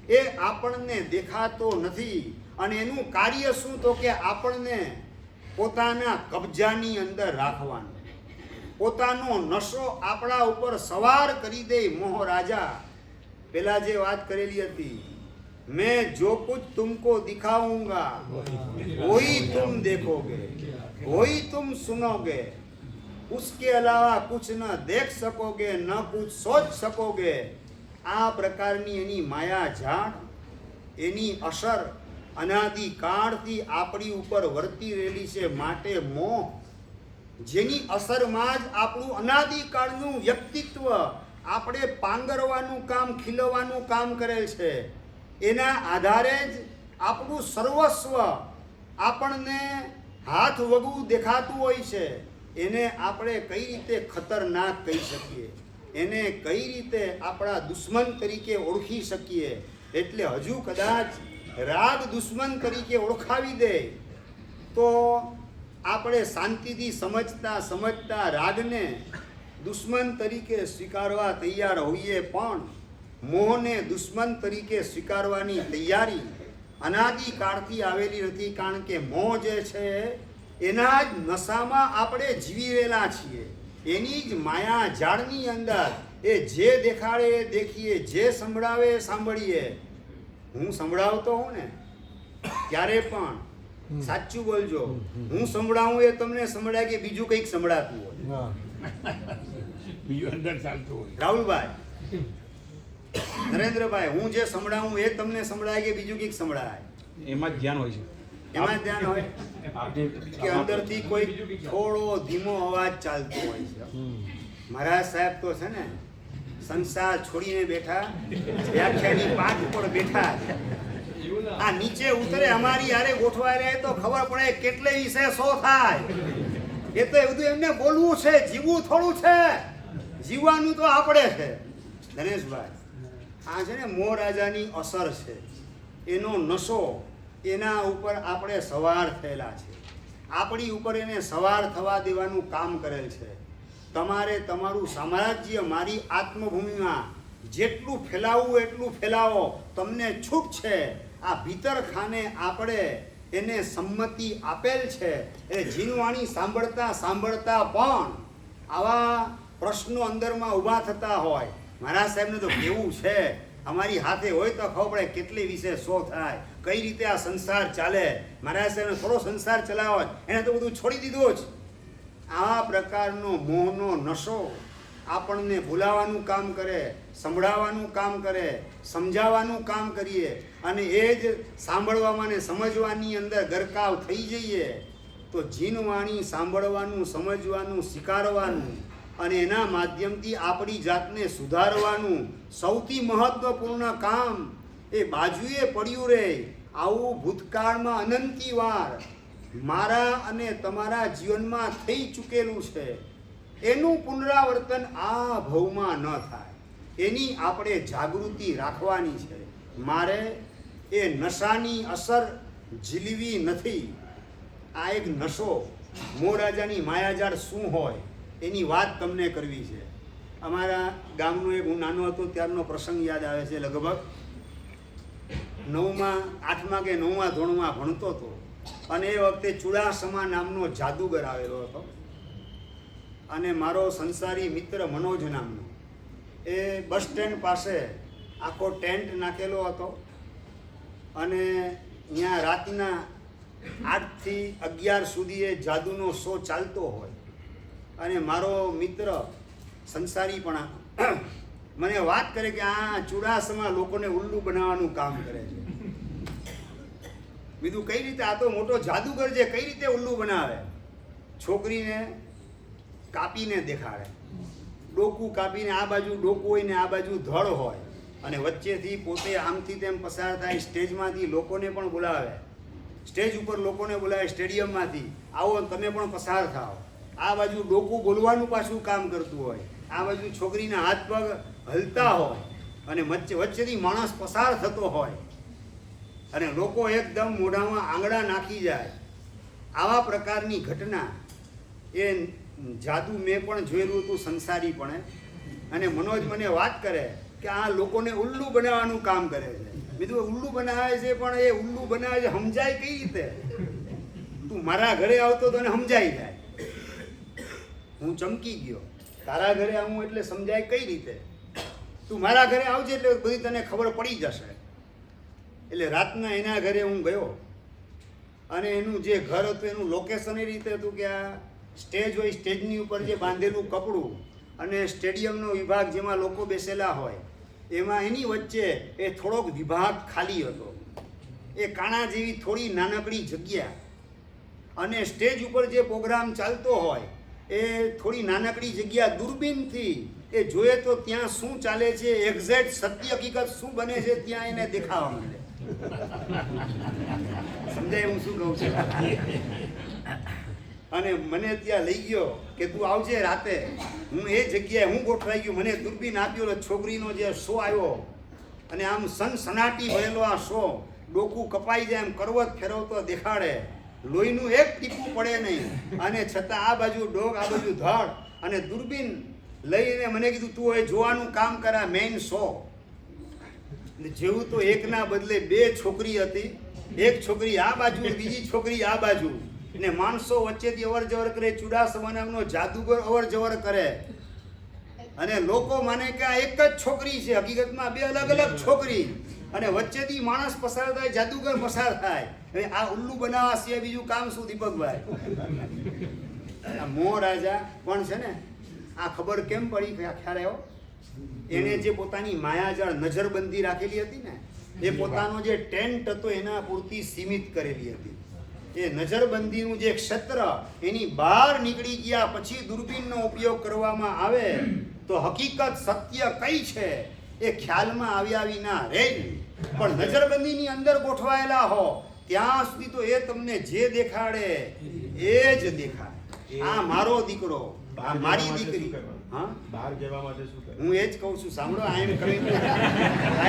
એ આપણને દેખાતો નથી. અને એનું કાર્ય શું? તો કે આપણને પોતાના કબજાની અંદર રાખવાનું, પોતાનો નશો આપણા ઉપર સવાર કરી દે. મોહ રાજા પેલા જે વાત કરેલી હતી, मैं जो कुछ तुमको दिखाऊंगा वही तुम देखोगे, वही तुम सुनोगे, उसके अलावा कुछ न देख सकोगे, न कुछ सोच सकोगे. આ પ્રકારની એની માયા ઝાડ, એની અસર અનાદિકાળથી આપણી ઉપર વર્તી રહેલી છે. માટે મોહ, જેની અસરમાં જ આપણું અનાદિકાળનું વ્યક્તિત્વ આપણે પાંગરવાનું કામ, ખીલવવાનું કામ કરેલ છે. એના આધારે જ આપણું સર્વસ્વ આપણને હાથ વગું દેખાતું હોય છે. એને આપણે કઈ રીતે ખતરનાક કહી શકીએ, એને કઈ રીતે આપણા દુશ્મન તરીકે ઓળખી શકીએ. એટલે હજુ કદાચ રાગ દુશ્મન તરીકે ઓળખાવી દે તો આપણે શાંતિથી સમજતા રાગને દુશ્મન તરીકે સ્વીકારવા તૈયાર હોઈએ, પણ મોહને દુશ્મન તરીકે સ્વીકારવાની તૈયારી અનાદિકાળથી આવેલી નથી. કારણ કે મોહ જે છે એના જ નશામાં આપણે જીવી રહેલા છીએ. એની જ માયા ઝાડની અંદર એ જે દેખાડે એ દેખીએ, જે સંભળાવે એ સાંભળીએ. હું સંભળાવતો હું ને ત્યારે પણ સાચું બોલજો, હું સંભળાવું એ તમને સંભળાય કે બીજું કંઈક સંભળાતું હોય? બીજું અંદર ચાલતું હોય. રાહુલભાઈ, નરેન્દ્રભાઈ, હું જે સંભળાવું એ તમને સંભળાય કે બીજું કંઈક સંભળાય? એમાં જ ધ્યાન હોય છે. એમાં જ ધ્યાન હોય કે અંદરથી કોઈ થોડો ધીમો અવાજ ચાલતો હોય છે. મહારાજ સાહેબ તો છે ને સંસાર છોડીને બેઠા, વ્યાખ્યાની પાઠ ઉપર બેઠા, આ નીચે ઉતરે અમારી યારે ગોઠવાય રહે તો ખબર પડે કેટલે વિશે સો થાય. એ તો એ બધું એમને બોલવું છે, જીવવું થોડું છે. જીવવાનું તો આપણે છે. દિનેશભાઈ, આ છે ને મોહ રાજાની અસર છે, એનો નશો, એના ઉપર આપણે સવાર થયેલા છે. આપણી ઉપર એને સવાર થવા દેવાનું કામ કરેલ છે. તમારે તમારું સામ્રાજ્ય મારી આત્મભૂમિમાં જેટલું ફેલાવવું એટલું ફેલાવો, તમને છૂટ છે. આ ભીતરખાને આપણે એને સંમતિ આપેલ છે. એ જીનવાણી સાંભળતા સાંભળતા પણ આવા પ્રશ્નો અંદરમાં ઊભા થતા હોય. મહારાજ સાહેબને તો કેવું છે, અમારી હાથે હોય તો ખબર પડે કેટલી વિશે શો થાય, કઈ રીતે આ સંસાર ચાલે. મહારાજ સાહેબને થોડો સંસાર ચલાવો, એને તો બધું છોડી દીધું જ. આ પ્રકારનો મોહનો નશો આપણને ભૂલાવાનું કામ કરે, સંભળાવવાનું કામ કરે, સમજાવવાનું કામ કરીએ અને એ જ સાંભળવામાં ને સમજવાની અંદર ગરકાવ થઈ જઈએ તો જીનવાણી સાંભળવાનું, સમજવાનું, સ્વીકારવાનું અને એના માધ્યમથી આપણી જાતને સુધારવાનું સૌથી મહત્વપૂર્ણ કામ એ બાજુએ પડ્યું રહે. આવું ભૂતકાળમાં અનંતી વાર મારા અને તમારા જીવનમાં થઈ ચૂકેલું છે. એનું પુનરાવર્તન આ ભવમાં ન થાય એની આપણે જાગૃતિ રાખવાની છે. મારે એ નશાની અસર ઝીલવી નથી. આ એક નશો, મોરાજાની માયાજાળ શું હોય એની વાત તમને કરવી છે. અમારા ગામનો એક, હું નાનો હતો ત્યારનો પ્રસંગ યાદ આવે છે. લગભગ 8મા કે 9મા ધોરણમાં ભણતો હતો અને એ વખતે ચુડાસમા નામનો જાદુગર આવેલો હતો અને મારો સંસારી મિત્ર મનોજ નામનો એ બસ સ્ટેન્ડ પાસે આખો ટેન્ટ નાખેલો હતો અને ત્યાં રાતના 8 થી 11 સુધી એ જાદુનો શો ચાલતો હોય અને મારો મિત્ર સંસારી પણ મને વાત કરે કે આ ચુડાસમા લોકોને ઉલ્લુ બનાવવાનું કામ કરે છે. બીજું કઈ રીતે, આ તો મોટો જાદુગર છે, કઈ રીતે ઉલ્લુ બનાવે? છોકરીને કાપીને દેખાડે, ડોકું કાપીને આ બાજુ ડોકું હોય ને આ બાજુ ધડ હોય અને વચ્ચેથી પોતે આમથી તેમ પસાર થાય. સ્ટેજમાંથી લોકોને પણ બોલાવે, સ્ટેજ ઉપર લોકોને બોલાવે સ્ટેડિયમમાંથી, આવો તમે પણ પસાર થાઓ. આ બાજુ ડોકું બોલવાનું પાછું કામ કરતું હોય, આ બાજુ છોકરીના હાથ પગ હલતા હોય અને વચ્ચેથી માણસ પસાર થતો હોય અને લોકો એકદમ મોઢામાં આંગળા નાખી જાય. આવા પ્રકારની ઘટના એ જાદુ મેં પણ જોયેલું હતું સંસારીપણે. અને મનોજ મને વાત કરે કે આ લોકોને ઉલ્લુ બનાવવાનું કામ કરે છે. બીજું ઉલ્લુ બનાવે છે પણ એ ઉલ્લુ બનાવે છે સમજાય કઈ રીતે? તું મારા ઘરે આવતો તો સમજાઈ જાય. હું ચમકી ગયો, તારા ઘરે આવું એટલે સમજાય કઈ રીતે? તું મારા ઘરે આવજે એટલે બધી તને ખબર પડી જશે. એટલે રાતના એના ઘરે હું ગયો અને એનું જે ઘર હતું એનું લોકેશન એ રીતે હતું કે આ સ્ટેજ હોય, સ્ટેજની ઉપર જે બાંધેલું કપડું અને સ્ટેડિયમનો વિભાગ જેમાં લોકો બેસેલા હોય એમાં એની વચ્ચે એ થોડોક વિભાગ ખાલી હતો. એ કાણા જેવી થોડી નાનકડી જગ્યા અને સ્ટેજ ઉપર જે પ્રોગ્રામ ચાલતો હોય એ થોડી નાનકડી જગ્યા. દૂરબીનથી એ જોઈએ તો ત્યાં શું ચાલે છે, એક્ઝેક્ટ સત્ય હકીકત શું બને છે ત્યાં એને દેખાવા માંડે. સમજાય હું શું કહું છું? અને મને ત્યાં લઈ ગયો કે તું આવજે રાતે. હું એ જગ્યાએ હું ગોઠવાઈ ગયો, મને દૂરબીન આપ્યો, છોકરીનો જે શો આવ્યો અને આમ સનસનાટી ભરેલો આ શો, ડોકું કપાઈ જાય એમ કરવત ફેરવતો દેખાડે, લોહીનું એક ટીપું પડે નહીં અને છતાં આ બાજુ ડોક આ બાજુ ધડ અને દૂરબીન લઈને મને કીધું તું હવે જોવાનું કામ કર આ મેઇન શો. જેવું તો એકના બદલે 2 છોકરી હતી, એક છોકરી આ બાજુ બીજી છોકરી આ બાજુ ને માણસો વચ્ચેથી અવર જવર કરે. ચુડાસમા નામનો જાદુગર અવર જવર કરે અને લોકો માને કે આ એક જ છોકરી છે, હકીકતમાં 2 અલગ અલગ છોકરી અને વચ્ચેથી માણસ પસાર થાય, જાદુગર પસાર થાય. હવે આ ઉલ્લુ બનાવવા સિવાય બીજું કામ શું દીપકભાઈ? આ મોહ રાજા પણ છે ને, આ ખબર કેમ પડી, ખ્યાલ આવ્યો? એને જે પોતાની માયાજાળ નજરબંધી રાખેલી હતી ને, એ પોતાનો જે ટેન્ટ હતો એના પૂરતી સીમિત કરેલી હતી. એ નજરબંધીનું જે ક્ષેત્ર એની બહાર નીકળી ગયા પછી દૂરબીનનો ઉપયોગ કરવામાં આવે તો હકીકત સત્ય કઈ છે એ ખ્યાલમાં આવ્યા વિના રહે નહીં. પણ નજરબંધીની અંદર ગોઠવાયેલા હો ત્યાં સુધી તો એ તમને જે દેખાડે એ જ દેખાય. આ મારો દીકરો, આ મારી દીકરી. હા, બહાર જવા માટે શું કરે? હું એ જ કહું છું, સાંભળો, I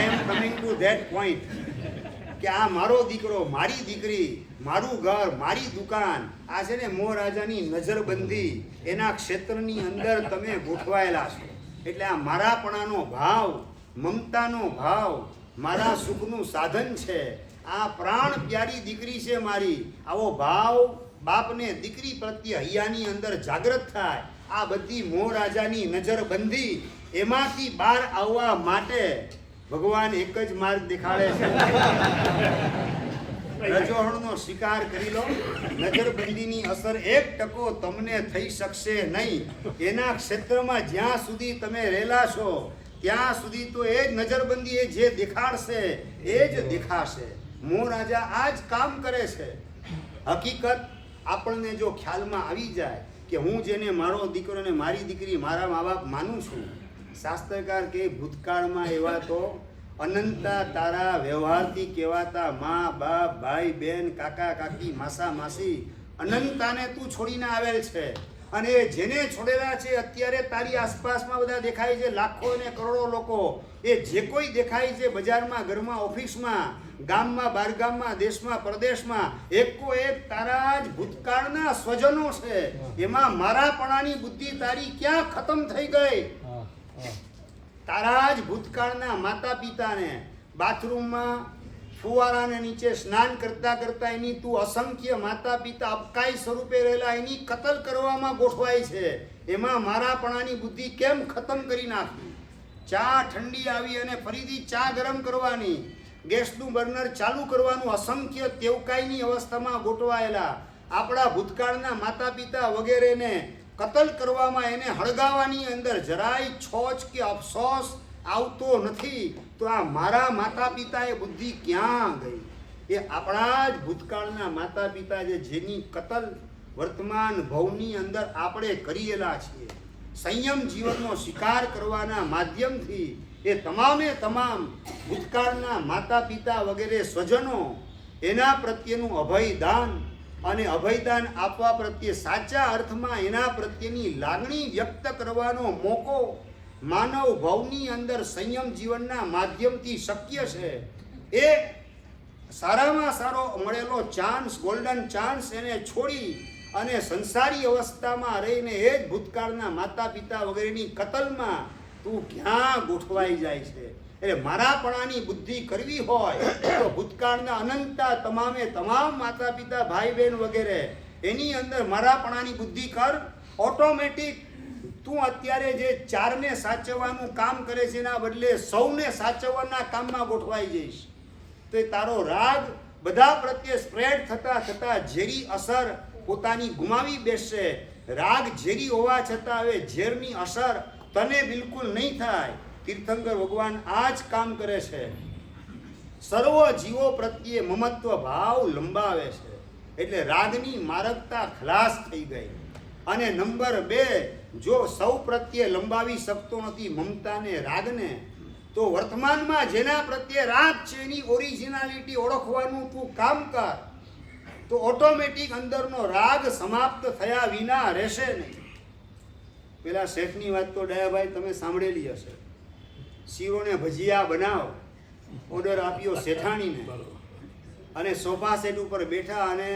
am coming to that point. કે આ મારો દીકરો, મારી દીકરી, મારું ઘર, મારી દુકાન, આ છે ને મોહ રાજાની નજરબંધી એના ક્ષેત્રની અંદર તમે ગોઠવાયેલા છો. એટલે આ મારાપણાનો ભાવ, મમતાનો ભાવ મારા સુખનું સાધન છે, આ પ્રાણ પ્યારી દીકરી છે મારી, આવો ભાવ બાપને દીકરી પ્રત્યે હૈયાની અંદર જાગૃત થાય. આ બધી મોહ રાજાની નજરબંધી એમાંથી બહાર આવવા માટે ભગવાન એક જ માર્ગ દેખાડે છે. રજોહણનો શિકાર કરી લો, નજરબંધીની અસર 1% તમને થઈ શકશે નહીં. એના ક્ષેત્રમાં જ્યાં સુધી તમે રહેલા છો ત્યાં સુધી તો એ જ નજરબંધી એ જે દેખાડશે એ જ દેખાશે. મોહ રાજા આ જ કામ કરે છે. હકીકત આપણને જો ખ્યાલમાં આવી જાય કે હું જેને મારો દીકરો ને મારી દીકરી, મારા મા બાપ માનું છું, શાસ્ત્રકાર કે ભૂતકાળમાં એવા તો અનંતા તારા વ્યવહારથી કહેવાતા મા બાપ, ભાઈ બહેન, કાકા કાકી, માસા માસી, અનંતાને તું છોડીને આવેલ છે. અને જેને છોડેલા છે અત્યારે તારી આસપાસમાં બધા દેખાય છે, લાખો અને કરોડો લોકો. એ જે કોઈ દેખાય છે બજારમાં, ઘરમાં, ઓફિસમાં, ગામમાં, બહારગામમાં, દેશમાં, પરદેશમાં, એકો એક તારા જ ભૂતકાળના સ્વજનો છે. એમાં મારાપણાની બુદ્ધિ તારી ક્યાં ખતમ થઈ ગઈ? તારા જ ભૂતકાળના માતા પિતાને બાથરૂમમાં ફુવારાને નીચે સ્નાન કરતા કરતા એની તું અસંખ્ય માતા પિતા અપકાય સ્વરૂપે રહેલા એની કતલ કરવામાં ગોઠવાય છે. એમાં મારાપણાની બુદ્ધિ કેમ ખતમ કરી નાખી? ચા ઠંડી આવી અને ફરીથી ચા ગરમ કરવાની, ગેસનું બર્નર ચાલુ કરવાનું અસંખ્ય તેવકાઈની અવસ્થામાં ગોઠવાયેલા આપણા ભૂતકાળના માતા પિતા વગેરેને કતલ કરવામાં, એને હળગાવાની અંદર જરાય છોચ કે અફસોસ આવતો નથી. તો આ મારા માતા પિતા એ બુદ્ધિ ક્યાં ગઈ? એ આપણા જ ભૂતકાળના માતા પિતા જેની કતલ વર્તમાન ભવની અંદર આપણે કરેલા છીએ. સંયમ જીવનનો શિકાર કરવાના માધ્યમથી એ તમામે તમામ ભૂતકાળના માતા પિતા વગેરે સ્વજનો એના પ્રત્યેનું અભયદાન અને અભયદાન આપવા પ્રત્યે સાચા અર્થમાં એના પ્રત્યેની લાગણી વ્યક્ત કરવાનો મોકો માનવ ભવની અંદર સંયમ જીવનના માધ્યમથી શક્ય છે. એ સારામાં સારો મળેલો ચાન્સ, ગોલ્ડન ચાન્સ એને છોડી અને સંસારી અવસ્થામાં રહીને એ જ ભૂતકાળના માતા પિતા વગેરેની કતલમાં તું ક્યાં ગોઠવાઈ જાય છે? એટલે મારાપણાની બુદ્ધિ કરવી હોય તો ભૂતકાળના અનંતા તમામે તમામ માતા પિતા, ભાઈ બહેન વગેરે એની અંદર મારાપણાની બુદ્ધિ કર. ઓટોમેટિક તું અત્યારે જે ચારને સાચવવાનું કામ કરે છે એના બદલે સૌને સાચવવાના કામમાં ગોઠવાઈ જઈશ. તો એ તારો રાગ બધા પ્રત્યે સ્પ્રેડ થતા થતા ઝેરી અસર પોતાની ગુમાવી બેસશે. રાગ ઝેરી હોવા છતાં હવે ઝેરની અસર તને બિલકુલ નહીં થાય. તીર્થંકર ભગવાન આ જ કામ કરે છે. સર્વ જીવો પ્રત્યે મમત્વ ભાવ લંબાવે છે. એટલે રાગની મારકતા ખલાસ થઈ ગઈ. અને નંબર 2, જો સૌ પ્રત્યે લંબાવી શકતો નથી મમતાને, રાગને, તો વર્તમાનમાં જેના પ્રત્યે રાગ છે એની ઓરિજિનાલિટી ઓળખવાનું તું કામ કર. તો ઓટોમેટિક અંદરનો રાગ સમાપ્ત થયા વિના રહેશે નહીં. પેલા શેઠની વાત તો દયાભાઈ તમે સાંભળેલી હશે. શીરોને ભજીયા બનાવ, ઓર્ડર આપ્યો શેઠાણીને, અને સોફા સેટ ઉપર બેઠા અને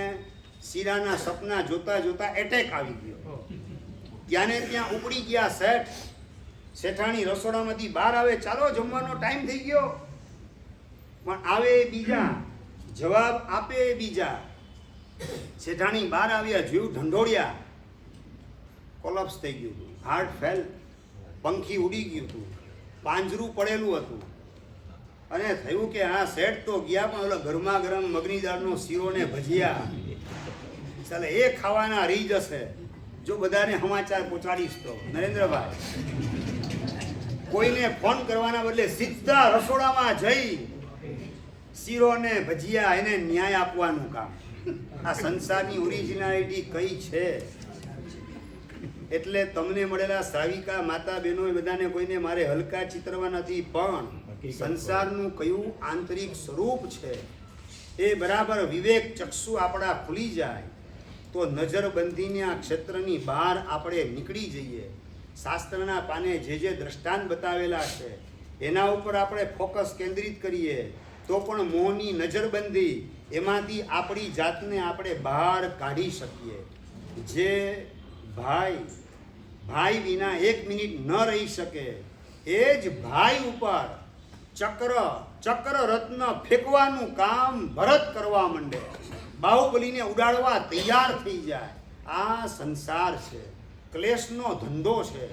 શીરાના સપના જોતા જોતા એટેક આવી ગયો. ત્યાંને ત્યાં ઉપડી ગયા શેઠ. શેઠાણી રસોડામાંથી બહાર આવે, ચાલો જમવાનો ટાઈમ થઈ ગયો. પણ આવે એ બીજા, જવાબ આપે એ બીજા. શેઠાણી બહાર આવ્યા, જીવ ઢંઢોળ્યા, કોલેપ્સ થઈ ગયું હતું, હાર્ટ ફેલ, પંખી ઉડી ગયું હતું, પાંજરું પડેલું હતું. અને થયું કે હા શેઠ તો ગયા, પણ ઓલો ગરમા ગરમ મગની દાળનો શીરો ને ભજીયા ચાલે એ ખાવાના રહી જશે. જો બધાને સમાચાર પહોંચાડીશ તો નરેન્દ્રભાઈ, કોઈને ફોન કરવાના બદલે સીધા રસોડામાં જઈ શીરો ને ભજીયા એને ન્યાય આપવાનું કામ. આ સંસારની ઓરિજિનાલિટી કઈ છે? એટલે તમને મળેલા શ્રાવિકા માતા બહેનો એ બધાને કોઈને મારે હલકા ચિતરવા નથી, પણ સંસારનું કયું આંતરિક સ્વરૂપ છે એ બરાબર વિવેક ચક્ષુ આપણા ખુલી જાય તો નજરબંધીને આ ક્ષેત્રની બહાર આપણે નીકળી જઈએ. શાસ્ત્રના પાને જે દ્રષ્ટાંત બતાવેલા છે એના ઉપર આપણે ફોકસ કેન્દ્રિત કરીએ. તો પણ મોહની નજરબંધી એમાંથી આપણી જાતને આપણે બહાર કાઢી શકીએ. જે ભાઈ વિના 1 મિનિટ ન રહી શકે એ જ ભાઈ ઉપર ચક્ર રત્ન ફેંકવાનું કામ ભરત કરવા માંડે, બાહુબલીને ઉડાડવા તૈયાર થઈ જાય. આ સંસાર છે, ક્લેશનો ધંધો છે.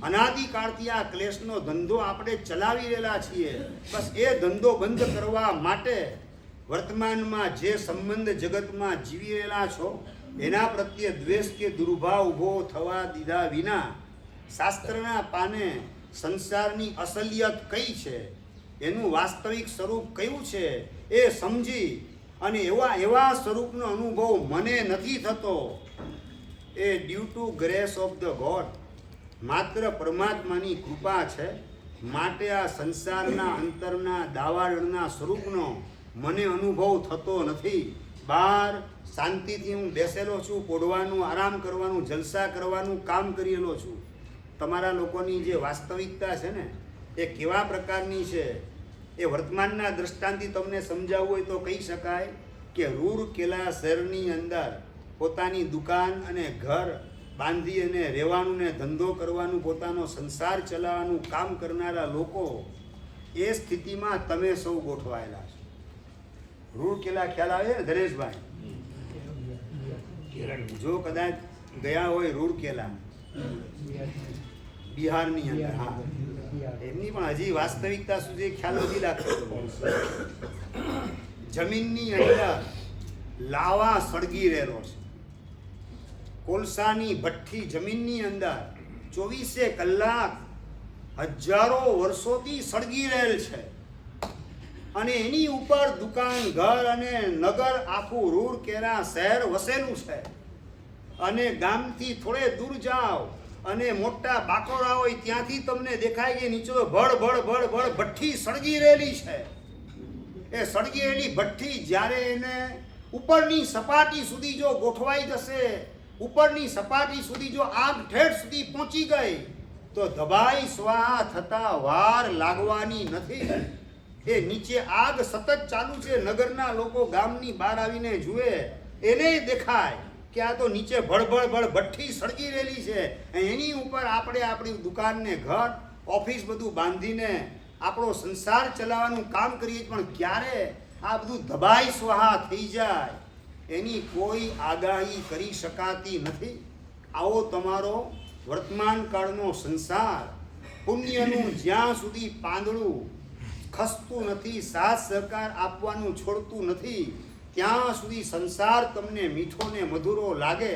અનાદિકાળથી આ ક્લેશનો ધંધો આપણે ચલાવી રહેલા છીએ. બસ એ ધંધો બંધ કરવા માટે વર્તમાનમાં જે સંબંધ જગતમાં જીવી રહેલા છો એના પ્રત્યે દ્વેષ કે દુર્ભાવ ઊભો થવા દીધા વિના શાસ્ત્રના પાને સંસારની અસલિયત કઈ છે, એનું વાસ્તવિક સ્વરૂપ કયું છે એ સમજી અને એવા સ્વરૂપનો અનુભવ મને નથી થતો. એ due to grace of the God, માત્ર પરમાત્માની કૃપા છે. માટે આ સંસારના અંતરના દાવાનળના સ્વરૂપનો મને અનુભવ થતો નથી. બહાર શાંતિથી હું બેસેલો છું, પોઢવાનું, આરામ કરવાનું, જલસા કરવાનું કામ કરેલો છું. તમારા લોકોની જે વાસ્તવિકતા છે ને એ કેવા પ્રકારની છે એ વર્તમાનના દ્રષ્ટાંતથી તમને સમજાવવું હોય તો કહી શકાય કે રૂરકેલા શહેરની અંદર પોતાની દુકાન અને ઘર બાંધી અને રહેવાનું ને ધંધો કરવાનું, પોતાનો સંસાર ચલાવવાનું કામ કરનારા લોકો, એ સ્થિતિમાં તમે સૌ ગોઠવાયેલા છો. રૂરકેલા ખ્યાલ આવે ને ધરેશભાઈ? જો કદાચ ગયા હોય રૂરકેલા બિહારની અંદર, હા, એમની પણ હજી વાસ્તવિકતા સુધી ખ્યાલ નથી લાગતો. જમીનની અંદર લાવા સળગી રહેલો છે, કોલસાની ભઠ્ઠી જમીનની અંદર 24 કલાક હજારો વર્ષોથી સળગી રહેલ છે અને એની ઉપર દુકાન, ઘર અને નગર આખું રૂરકેલા શહેર વસેલું છે. અને ગામથી થોડે દૂર જાઓ અને મોટા બાકોડા હોય ત્યાંથી તમને દેખાય કે નીચે ભડ ભઠ્ઠી સળગી રહેલી છે. એ સળગી રહેલી ભઠ્ઠી જ્યારે એને ઉપરની સપાટી સુધી જો ગોઠવાઈ જશે, ઉપરની સપાટી સુધી જો આગ ઠેઠ સુધી પહોંચી ગઈ તો ધબાઈ સ્વાહા થતા વાર લાગવાની નથી. એ નીચે આગ સતત ચાલુ છે. નગરના લોકો ગામની બહાર આવીને જુએ, એને દેખાય કે આ તો નીચે ભડ ભઠ્ઠી સળગી રહેલી છે. એની ઉપર આપણે આપણી દુકાનને, ઘર, ઓફિસ બધું બાંધીને આપણો સંસાર ચલાવવાનું કામ કરીએ, પણ ક્યારે આ બધું ધબાઈ સ્વાહા થઈ જાય એની કોઈ આગાહી કરી શકાતી નથી. આવો તમારો વર્તમાન કાળનો સંસાર. પુણ્યનું જ્યાં સુધી પાંદડું ખસતું નથી, સાથ સહકાર આપવાનું છોડતું નથી, ત્યાં સુધી સંસાર તમને મીઠો ને મધુરો લાગે.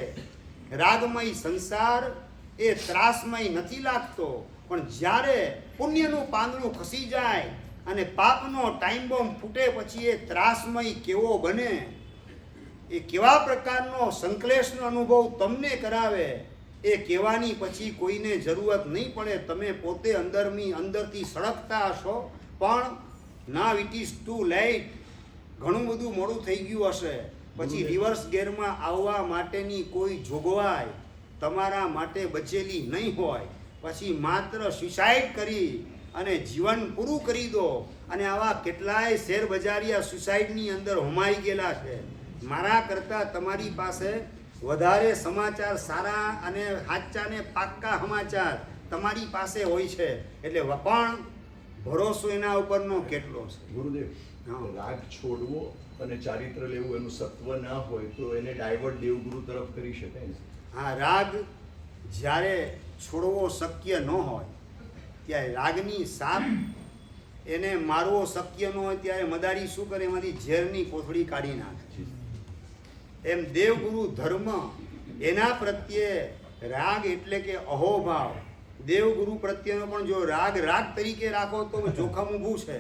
રાગમય સંસાર એ ત્રાસમય નથી લાગતો, પણ જ્યારે પુણ્યનું પાંદડું ખસી જાય અને પાપનો ટાઈમ બોમ્બ ફૂટે પછી એ ત્રાસમય કેવો બને, એ કેવા પ્રકારનો સંકલેશનો અનુભવ તમને કરાવે એ કહેવાની પછી કોઈને જરૂરત નહીં પડે. તમે પોતે અંદરથી સળગતા હશો, પણ now it is too late. ઘણું બધું મોડું થઈ ગયું હશે. પછી રિવર્સ ગેરમાં આવવા માટેની કોઈ જોગવાઈ તમારા માટે બચેલી નહીં હોય. પછી માત્ર સુસાઇડ કરી અને જીવન પૂરું કરી દો. અને આવા કેટલાય શેરબજારિયા સુસાઇડની અંદર હોમાઈ ગયેલા છે. મારા કરતાં તમારી પાસે વધારે સમાચાર, સારા અને સાચા ને પાક્કા સમાચાર તમારી પાસે હોય છે. એટલે પણ ભરોસો એના ઉપરનો કેટલો છે? ગુરુદેવ, રાગ છોડવો અને ચારિત્ર લેવું એનું સત્વ ના હોય તો એને ડાયવર્ટ દેવગુરુ તરફ કરી શકાય ને? હા, રાગ જ્યારે છોડવો શક્ય ન હોય ત્યારે રાગની સાપ એને મારવો શક્ય ન હોય ત્યારે મદારી શું કરે? એમાંથી ઝેરની કોથળી કાઢી નાખે. એમ દેવગુરુ ધર્મ, એના પ્રત્યે રાગ એટલે કે અહોભાવ. દેવગુરુ પ્રત્યેનો પણ જો રાગ તરીકે રાખો તો જોખમ ઊભું છે.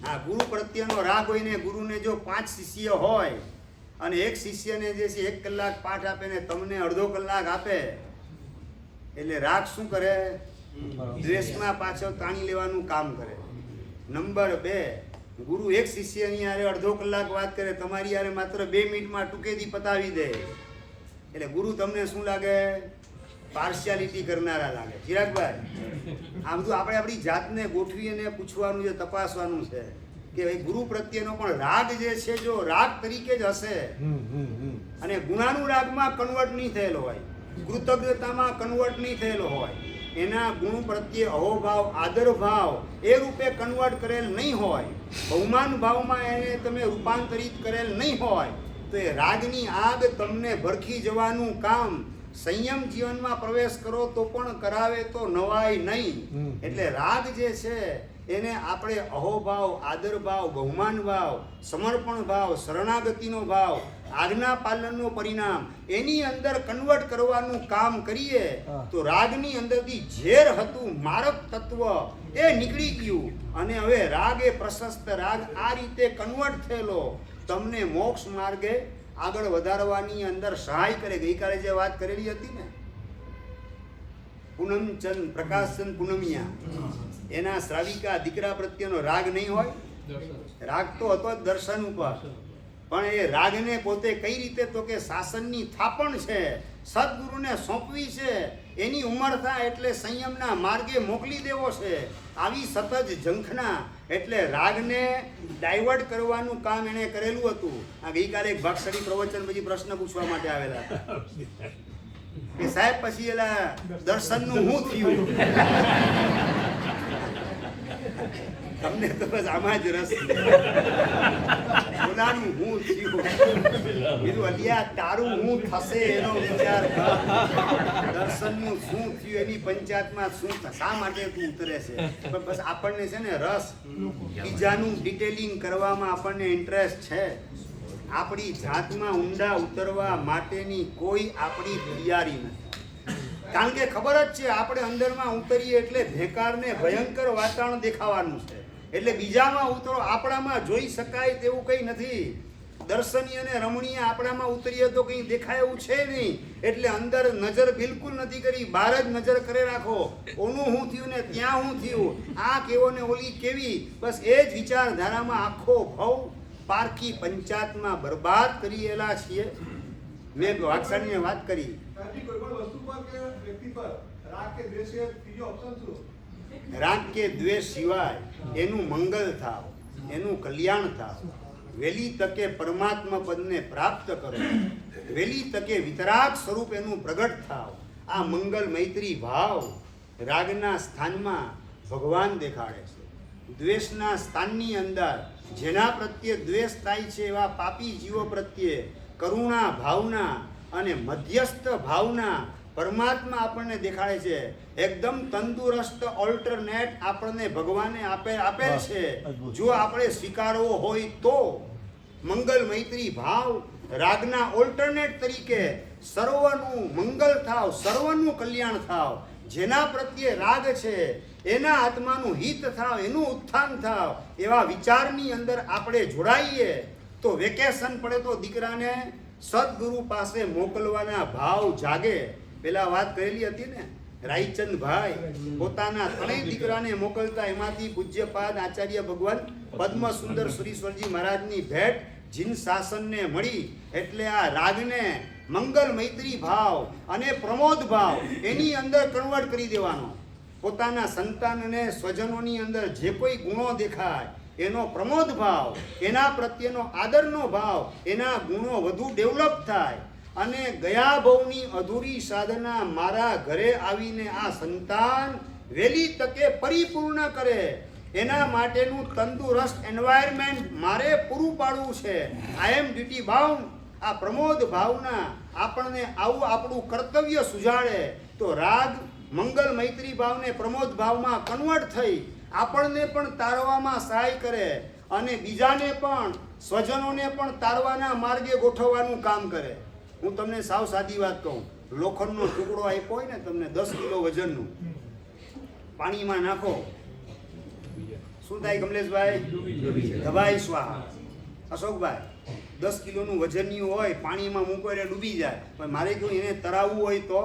હા, ગુરુ પ્રત્યેનો રાગ હોય ને, ગુરુને જો 5 શિષ્ય હોય અને એક શિષ્યને જે છે 1 કલાક પાઠ આપે ને તમને અડધો કલાક આપે, એટલે રાગ શું કરે? દ્વેષમાં પાછળ તાણી લેવાનું કામ કરે. નંબર 2, ગુરુ એક શિષ્યની યારે અડધો કલાક વાત કરે, તમારી યારે માત્ર 2 મિનિટમાં ટૂંકેથી પતાવી દે. એટલે ગુરુ તમને શું લાગે? પાર્શિયાલિટી કરનારા લાગે. ચિરાગભાઈ, આ બધું આપણે આપણી જાતને ગોઠવી અને પૂછવાનું છે, તપાસવાનું છે. કે ભાઈ ગુરુ પ્રત્યેનો પણ રાગ જે છે જો રાગ તરીકે જ હશે અને ગુણાનુરાગમાં કન્વર્ટ નહીં થયેલો હોય, કૃતજ્ઞતામાં કન્વર્ટ નહીં થયેલો હોય, એના ગુણ પ્રત્યે અહોભાવ આદર ભાવ એ રૂપે કન્વર્ટ કરેલ નહીં હોય, બહુમાન ભાવમાં એને તમે રૂપાંતરિત કરેલ નહીં હોય, તો એ રાગની આગ તમને ભરખી જવાનું કામ સંયમ જીવનમાં પ્રવેશ કરો તો પણ કરાવે તો નવાય નહીં. એટલે રાગ જે છે એને આપણે અહોભાવ આદર ભાવ બહુમાન ભાવ સમર્પણ ભાવ શરણાગતિનો ભાવ આજ્ઞા પાલનનો પરિણામ એની અંદર કન્વર્ટ કરવાનું કામ કરીએ તો રાગની અંદરથી ઝેર હતું મારક તત્વ એ નીકળી ગયું અને હવે રાગ એ પ્રશસ્ત રાગ આ રીતે કન્વર્ટ થયેલો તમને મોક્ષ માર્ગે આગળ વધારવાની અંદર સહાય કરે. ગઈકાલે જે વાત કરેલી હતી ને પૂનમચંદ પ્રકાશચંદ પૂનમિયા એના શ્રાવિકા દીકરા પ્રત્યેનો રાગ નહીં હોય, રાગ તો હતો જ દર્શન ઉપર, પણ એ રાગને પોતે કઈ રીતે તો કે શાસનની થાપણ છે, સદગુરુને સોંપવી છે, એની ઉંમર થાય એટલે સંયમના માર્ગે મોકલી દેવો છે, આવી સતત ઝંખના એટલે રાગને ડાયવર્ટ કરવાનું કામ એણે કરેલું હતું. આ ગઈકાલે એક ભાગશાળી પ્રવચન પછી પ્રશ્ન પૂછવા માટે આવેલા હતા કે સાહેબ પછી એલા દર્શનનું શું થયું? તમને તો બસ આમાં જ રસ, ઓલાનું હું થયું, બીજું અલિયા તારું હું થશે એનો વિચાર કર, દર્શનનું શું થયું એની પંચાયતમાં શું શા માટે તું ઉતરે છે? પણ બસ આપણને છે ને રસ, બીજાનું ડિટેલિંગ કરવામાં આપણને ઇન્ટરેસ્ટ છે, આપણી જાતમાં ઊંડા ઉતરવા માટેની કોઈ આપણી તૈયારી નથી. કારણ કે ખબર જ છે આપણે અંદરમાં ઉતરીએ એટલે ભેકારને ભયંકર વાતાવરણ દેખાવાનું છે, એટલે બીજામાં ઉતરો, આપણામાં જોઈ શકાય તેવું કંઈ નથી. દર્શનીય અને રમણીય આપણામાં ઉતરીએ તો કંઈ દેખાય એવું છે નહીં, એટલે અંદર નજર બિલકુલ નથી કરી, બહાર જ નજર કરે રાખો, ઓનું શું થયું ને ત્યાં શું થયું, આ કેવો ને ઓલી કેવી, બસ એ જ વિચારધારામાં આખો ભવ પારખી પંચાયતમાં બરબાદ કરીએલા છીએ. મેં વાઘસાણીને વાત કરી, રાગ કે દ્વેષ સિવાય એનું મંગલ થાવ, એનું કલ્યાણ થાવ, વહેલી તકે પરમાત્મા પદને પ્રાપ્ત કરો, વહેલી તકે વિતરાગ સ્વરૂપ એનું પ્રગટ થાવ. આ મંગલ મૈત્રી ભાવ રાગના સ્થાનમાં ભગવાન દેખાડે છે. દ્વેષના સ્થાનની અંદર જેના પ્રત્યે દ્વેષ થાય છે એવા પાપી જીવો પ્રત્યે કરુણા ભાવના અને મધ્યસ્થ ભાવના પરમાત્મા આપણને દેખાડે છે. એકદમ તંદુરસ્ત ઓલ્ટરનેટ આપણને ભગવાને આપેલ છે, જો આપણે સ્વીકારવો હોય તો. મંગલ મૈત્રી ભાવ રાગના ઓલ્ટરનેટ તરીકે સર્વનું મંગલ થાવ, સર્વનું કલ્યાણ થાવ, જેના પ્રત્યે રાગ છે એના આત્માનું હિત થાવ, એનું ઉત્થાન થાવ, એવા વિચારની અંદર આપણે જોડાઈએ તો વેકેશન પડે તો દીકરાને સદગુરુ પાસે મોકલવાના ભાવ જાગે. પેલા વાત કરેલી હતી ને, રાયચંદભાઈ પોતાના ત્રણેય દીકરાને મોકલતા, એમાંથી પૂજ્યપાદ આચાર્ય ભગવાન પદ્મ સુંદર સુરીશ્વરજી મહારાજની ભેટ જીન શાસનને મળી. એટલે આ રાગને મંગલ મૈત્રી ભાવ અને પ્રમોદ ભાવ એની અંદર કન્વર્ટ કરી દેવાનો. પોતાના સંતાન અને સ્વજનોની અંદર જે કોઈ ગુણો દેખાય એનો પ્રમોદ ભાવ, એના પ્રત્યેનો આદરનો ભાવ, એના ગુણો વધુ ડેવલપ થાય અને ગયા ભવની અધૂરી સાધના મારા ઘરે આવીને આ સંતાન વહેલી તકે પરિપૂર્ણ કરે, એના માટેનું તંદુરસ્ત એન્વાયરમેન્ટ મારે પૂરું પાડવું છે. આઈ એમ ડ્યુટી બાઉન્ડ. આ પ્રમોદ ભાવના આપણને આવું આપણું કર્તવ્ય સુજાડે તો રાગ મંગલ મૈત્રી ભાવને પ્રમોદ ભાવમાં કન્વર્ટ થઈ આપણને પણ તારવામાં સહાય કરે અને બીજાને પણ સ્વજનોને પણ તારવાના માર્ગે ગોઠવવાનું કામ કરે. હું તમને સાવ સાદી વાત કહું, લોખંડનો ટુકડો આપ્યો હોય ને તમને 10 કિલો વજનનું, પાણીમાં નાખો શું થાય કમલેશભાઈ? દબાઈ સ્વાહા. અશોકભાઈ 10 કિલોનું વજનની હોય, પાણીમાં મૂકો એટલે ડૂબી જાય. પણ મારે કહ્યું એને તરાવવું હોય તો,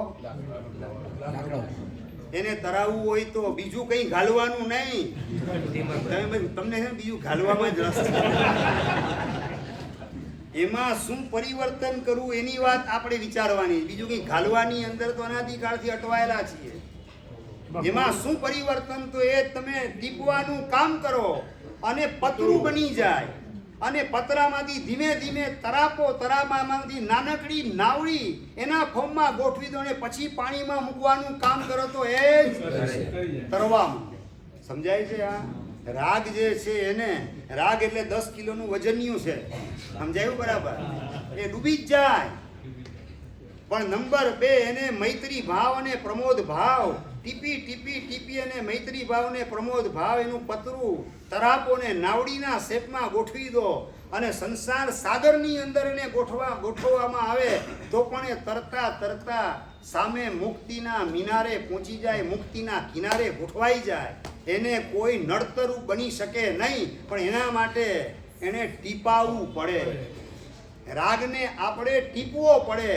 એને તરાવવું હોય તો બીજું કંઈ ઘાલવાનું નહીં. તમને છે ને બીજું ઘાલવામાં જ રસ છે. એમાં શું પરિવર્તન કરવું એની વાત આપણે વિચારવાની, બીજું કંઈ ઘાલવાની અંદર તો અનાદિકાળથી અટવાયેલા છીએ. એમાં શું પરિવર્તન તો એ તમે ટીપવાનું કામ કરો. અને પતરું બની જાય અને પતરામાંથી ધીમે ધીમે તરાપામાંથી નાનકડી નાવડી એના ફોર્મમાં ગોઠવી દો અને પછી પાણીમાં મૂકવાનું કામ કરો તો એ જ તરવા માંડે. સમજાય છે? આ રાગ જે છે એને રાગ એટલે 10 કિલોનું વજનિયું છે. સમજાયું બરાબર? એ ડૂબી જ જાય. પણ નંબર 2 એને મૈત્રી ભાવ અને પ્રમોદ ભાવ ટીપી અને મૈત્રી ભાવ અને પ્રમોદ ભાવ એનું પતરું તરાપોને નાવડીના શેપમાં ગોઠવી દો અને સંસાર સાગરની અંદર એને ગોઠવવામાં આવે તો પણ એ તરતા સામે મુક્તિના મિનારે પહોંચી જાય, મુક્તિના કિનારે ગોઠવાઈ જાય. એને કોઈ નડતરું બની શકે નહીં, પણ એના માટે એને ટીપાવવું પડે. રાગને આપણે ટીપવો પડે.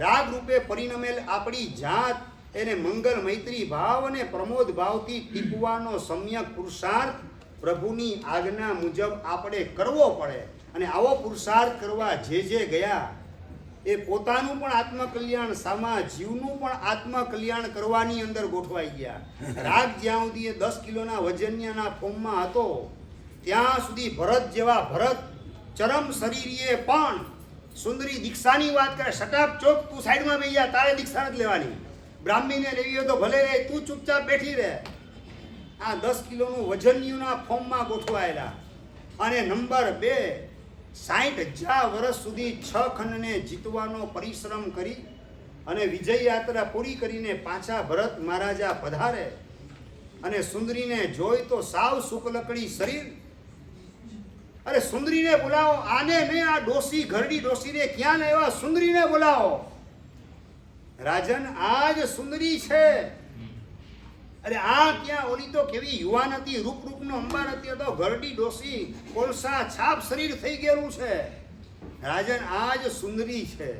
રાગ રૂપે પરિણમેલ આપણી જાત એને મંગલ મૈત્રી ભાવ અને પ્રમોદ ભાવથી ટીપવાનો સમ્યક પુરુષાર્થ પ્રભુની આજ્ઞા મુજબ આપણે કરવો પડે. અને આવો પુરુષાર્થ કરવા જે ગયા એ પોતાનું પણ આત્મકલ્યાણ સામા જીવનું પણ આત્મકલ્યાણ કરવાની અંદર ગોઠવાઈ ગયા. રાગ જ્યાં સુધી એ 10 કિલોના વજન્યના ફોર્મમાં હતો ત્યાં સુધી ભરત જેવા ભરત ચરમ શરીરીએ પણ સુંદરી દીક્ષાની વાત કરે. શટાપ ચોક, તું સાઈડમાં બેસી જા, તારે દીક્ષા નથી લેવાની. બ્રાહ્મીને લેવી હોય તો ભલે રે, તું ચૂપચાપ બેઠી રહે. આ 10 કિલોનું વજન્યુના ફોર્મમાં ગોઠવાયેલા. અને નંબર 2 60,000 વર્ષ સુધી 6 ખંડને જીતવાનો પરિશ્રમ કરી અને વિજય યાત્રા પૂરી કરીને પાછા ભરત મહારાજા પધારે અને સુંદરીને જોઈ તો સાવ શુકલકડી શરીર. અરે સુંદરીને બોલાવો, આને નહીં, આ ડોસી ઘરડી ડોસીને ક્યાં લાવ્યા? સુંદરીને બોલાવો. રાજન આ જ સુંદરી છે. અરે આ ક્યાં? ઓલી તો કેવી યુવાન હતી, રૂપનો અંબાર હતી, તો ઘરડી ડોસી કોલસા છાપ શરીર થઈ ગયેલું છે. રાજન આ જ સુંદરી છે.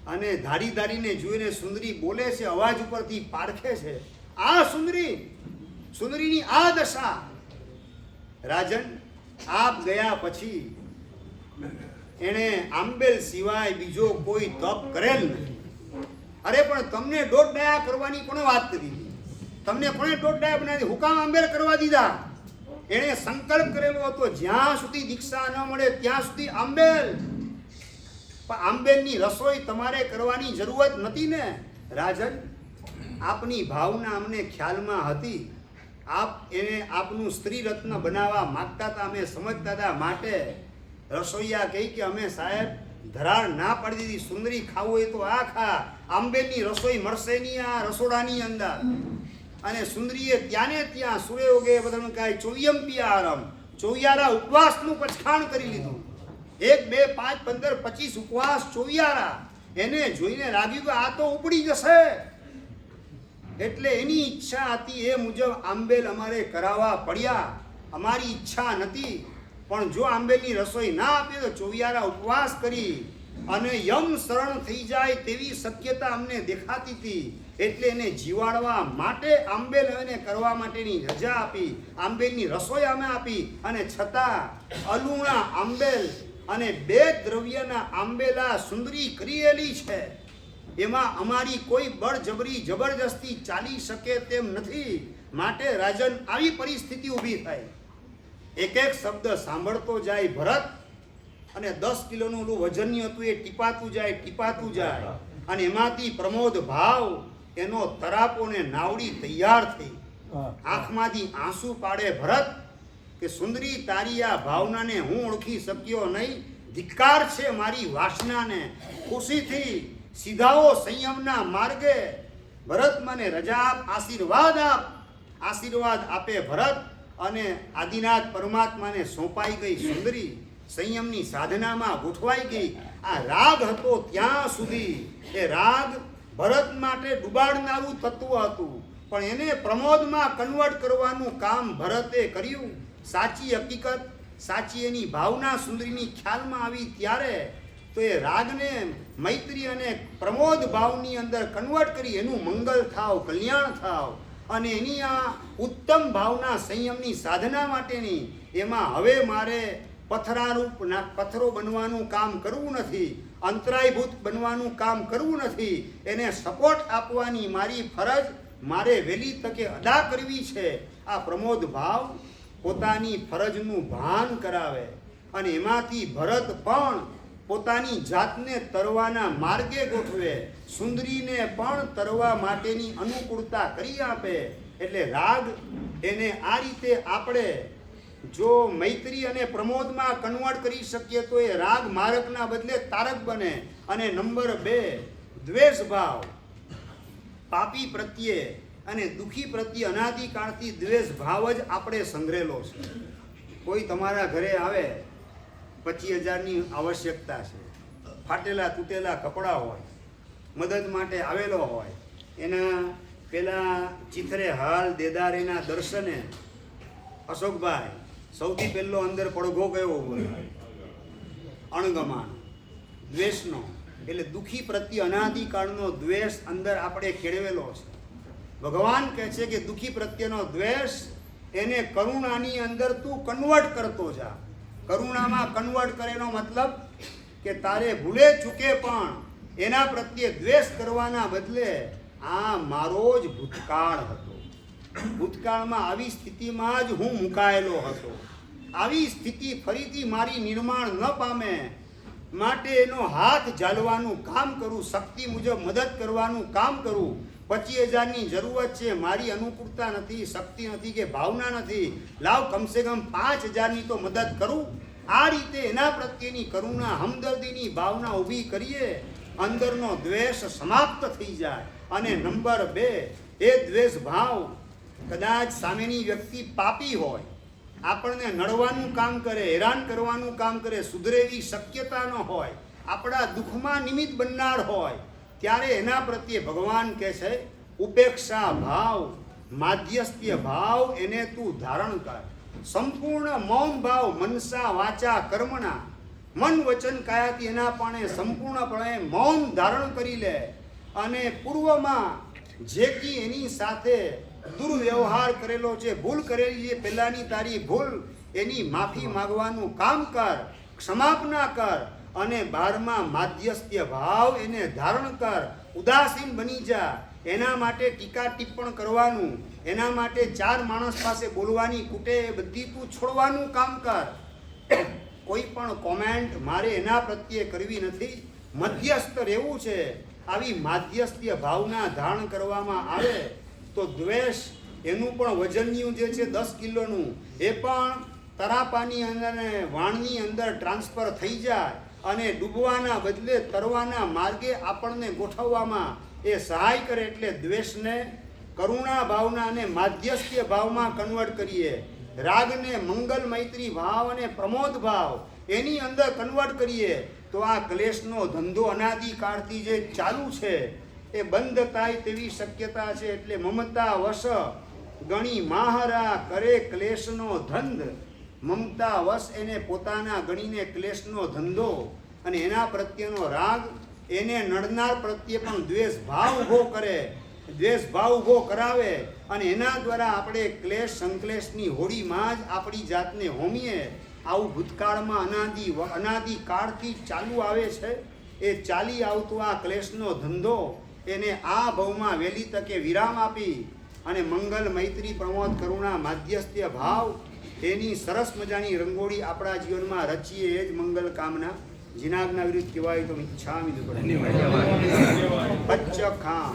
અને ધારીને જોઈને સુંદરી બોલે છે, અવાજ ઉપરથી પારખે છે, આ સુંદરીની આ દશા. રાજન આપ ગયા પછી એણે આંબેલ સિવાય બીજો કોઈ તપ કરેલ નથી. અરે પણ તમને દોઢ ડાયા કરવાની કોણે વાત કરી? તમને કોણે દોઢ ડાયા બનાવી? હુકામ આંબેલ કરવા દીધા? એણે સંકલ્પ કરેલો હતો જ્યાં સુધી દીક્ષા ન મળે ત્યાં સુધી આંબેલ. પણ આંબેલની રસોઈ તમારે કરવાની જરૂરત નથી ને. રાજન આપની ભાવના અમને ખ્યાલમાં હતી. આપ એને આપનું સ્ત્રી રત્ન બનાવવા માંગતા હતા, અમે સમજતા હતા. માટે રસોઈયા કહી કે અમે સાહેબ ધરાર ના પાડી દીધી, સુંદરી ખાવું હોય તો આ ખા, આંબેલની રસોઈ મળશે નહીં આ રસોડાની અંદર. અને સુંદરીએ ત્યાં સૂર્યોગે બધાનું કાંઈ ચોયમ્પિયારમ 24 ઉપવાસનું પછાણ કરી લીધું. 1, 2, 5, 15, 25 ઉપવાસ 24. એને જોઈને લાગ્યું કે આ તો ઉપડી જશે. એટલે એની ઈચ્છા હતી એ મુજબ આંબેલ અમારે કરાવવા પડ્યા. અમારી ઈચ્છા નથી, પણ જો આંબેલની રસોઈ ના આપે તો 24 ઉપવાસ કરી અને યમ શરણ થઈ જાય તેવી શક્યતા અમને દેખાતી હતી. એટલે એને જીવાડવા માટે આંબેલ એને કરવા માટેની રજા આપી, આંબેલની રસોઈ અમે આપી. અને છતાં અલુણા આંબેલ અને 2 દ્રવ્યના આંબેલા સુંદરી કરેલી છે. એમાં અમારી કોઈ બળજબરી જબરજસ્તી ચાલી શકે તેમ નથી. માટે રાજન આવી પરિસ્થિતિ ઊભી થઈ. એક શબ્દ સાંભળતો જાય ભરત, અને 10 કિલોનું ઓલું વજન્ય હતું એ ટીપાતું જાય. અને એમાંથી પ્રમોદ ભાવ એનો તરાપો ને નાવડી તૈયાર થઈ. આંખમાંથી આંસુ પાડે ભરત કે સુંદરી તારી આ ભાવનાને હું ઓળખી શક્યો નહીં. ધિક્કાર છે મારી વાસનાને. ખુશીથી સીધાઓ સંયમના માર્ગે. ભરત મને રજા આપ, આશીર્વાદ આપે ભરત. અને આદિનાથ પરમાત્માને સોંપાઈ ગઈ સુંદરી. સંયમની સાધનામાં ગોઠવાઈ ગઈ. આ રાગ હતો ત્યાં સુધી એ રાગ ભરત માટે ડૂબાડનારું તત્વ હતું, પણ એને પ્રમોદમાં કન્વર્ટ કરવાનું કામ ભરતે કર્યું. સાચી હકીકત, સાચી એની ભાવના સુંદરીની ખ્યાલમાં આવી ત્યારે તો એ રાગને મૈત્રી અને પ્રમોદ ભાવની અંદર કન્વર્ટ કરી એનું મંગલ થાવ, કલ્યાણ થાવ. અને એની આ ઉત્તમ ભાવના સંયમની સાધના માટેની એમાં હવે મારે પથ્થરો બનવાનું કામ કરવું નથી, અંતરાયભૂત બનવાનું કામ કરવું નથી. એને સપોર્ટ આપવાની મારી ફરજ મારે વહેલી તકે અદા કરવી છે. આ પ્રમોદ ભાવ પોતાની ફરજનું ભાન કરાવે અને એમાંથી ભરત પણ પોતાની જાતને તરવાના માર્ગે ગોઠવે, સુંદરીને પણ તરવા માટેની અનુકૂળતા કરી આપે. એટલે રાગ એને આ રીતે આપણે જો મૈત્રી અને પ્રમોદમાં કન્વર્ટ કરી શકીએ તો એ રાગ મારકના બદલે તારક બને. અને નંબર 2, દ્વેષ ભાવ. પાપી પ્રત્યે અને દુઃખી પ્રત્યે અનાદિકાળથી દ્વેષ ભાવ જ આપણે સંગ્રહેલો છે. કોઈ તમારા ઘરે આવે, 25,000ની આવશ્યકતા છે, ફાટેલા તૂટેલા કપડાં હોય, મદદ માટે આવેલો હોય, એના પેલા ચિથરે હાલ દેદારેના દર્શને અશોકભાઈ સૌથી પહેલો અંદર પડઘો કયો હોય? અણગમાનો, દ્વેષનો. એટલે દુઃખી પ્રત્યે અનાદિકાળનો દ્વેષ અંદર આપણે કેળવેલો છે. ભગવાન કહે છે કે દુઃખી પ્રત્યેનો દ્વેષ એને કરુણાની અંદર તું કન્વર્ટ કરતો જા. કરુણામાં કન્વર્ટ કરેનો મતલબ કે તારે ભૂલે ચૂકે પણ એના પ્રત્યે દ્વેષ કરવાના બદલે આ મારો જ ભૂતકાળ હતો, ભૂતકાળમાં આવી સ્થિતિમાં જ હું મુકાયેલો હતો, આવી સ્થિતિ ફરીથી મારી નિર્માણ ન પામે માટે એનો હાથ ઝાલવાનું કામ કરું, શક્તિ મુજબ મદદ કરવાનું કામ કરું. 25,000ની જરૂરત છે, મારી અનુકૂળતા નથી, શક્તિ નથી કે ભાવના નથી, લાવ કમસે કમ 5,000ની તો મદદ કરું. આ રીતે એના પ્રત્યેની કરુણા, હમદર્દીની ભાવના ઊભી કરીએ, અંદરનો દ્વેષ સમાપ્ત થઈ જાય. અને નંબર 2, એ દ્વેષ ભાવ કદાચ સામેની વ્યક્તિ પાપી હોય, આપણને નડવાનું કામ કરે, હેરાન કરવાનું કામ કરે, સુધરેવી શક્યતા ન હોય, આપણા દુઃખમાં નિમિત્ત બનનાર હોય, ત્યારે એના પ્રત્યે ભગવાન કહે છે ઉપેક્ષા ભાવ, માધ્યસ્થ્ય ભાવ એને તું ધારણ કર. સંપૂર્ણ મૌન ભાવ, મનસા વાચા કર્મણા, મન વચન કાયાથી એના પણ સંપૂર્ણપણે મૌન ધારણ કરી લે. અને પૂર્વમાં જે કી એની સાથે દુર્વ્યવહાર કરેલો છે, ભૂલ કરેલી છે, પહેલાની તારી ભૂલ, એની માફી માંગવાનું કામ કર, ક્ષમાપના કર. અને 12માં માધ્યસ્થ્ય ભાવ એને ધારણ કર. ઉદાસીન બની જા, એના માટે ટીકા ટિપ્પણ કરવાનું, એના માટે 4 માણસ પાસે બોલવાની કુટે એ બધી તું છોડવાનું કામ કર. કોઈ પણ કોમેન્ટ મારે એના પ્રત્યે કરવી નથી, મધ્યસ્થ રહેવું છે. આવી માધ્યસ્થ્ય ભાવના ધારણ કરવામાં આવે તો દ્વેષ એનું પણ વજન્યું જે છે 10 કિલોનું, એ પણ તરાપાની અંદર અને વાણની અંદર ટ્રાન્સફર થઈ જાય અને ડૂબવાના બદલે તરવાના માર્ગે આપણને ગોઠવવામાં એ સહાય કરે. એટલે દ્વેષને કરુણા ભાવના અને માધ્યસ્થ્ય ભાવમાં કન્વર્ટ કરીએ, રાગને મંગલ મૈત્રી ભાવ અને પ્રમોદ ભાવ એની અંદર કન્વર્ટ કરીએ તો આ ક્લેશનો ધંધો અનાદિકાળથી જે ચાલુ છે એ બંધ થાય તેવી શક્યતા છે. એટલે મમતા વશ ગણી માહરા કરે ક્લેશનો ધંધ. મમતા વશ એને પોતાના ગણીને ક્લેશનો ધંધો અને એના પ્રત્યેનો રાગ, એને નડનાર પ્રત્યે પણ દ્વેષ ભાવ ઊભો કરે, દ્વેષ ભાવ ઊભો કરાવે. અને એના દ્વારા આપણે ક્લેશ સંક્લેશની હોડીમાં જ આપણી જાતને હોમીએ. આવું ભૂતકાળમાં અનાદિકાળથી ચાલુ આવે છે. એ ચાલી આવતો આ ક્લેશનો ધંધો એને આ ભવમાં વહેલી તકે વિરામ આપી અને મંગલ મૈત્રી પ્રમોદ કરુણા માધ્યસ્થ્ય ભાવ એની સરસ મજાની રંગોળી આપણા જીવનમાં રચીએ, એ જ મંગલ કામના. જીનાગના વિરુદ્ધ કહેવાય તો ઈચ્છામિ દુઃખ.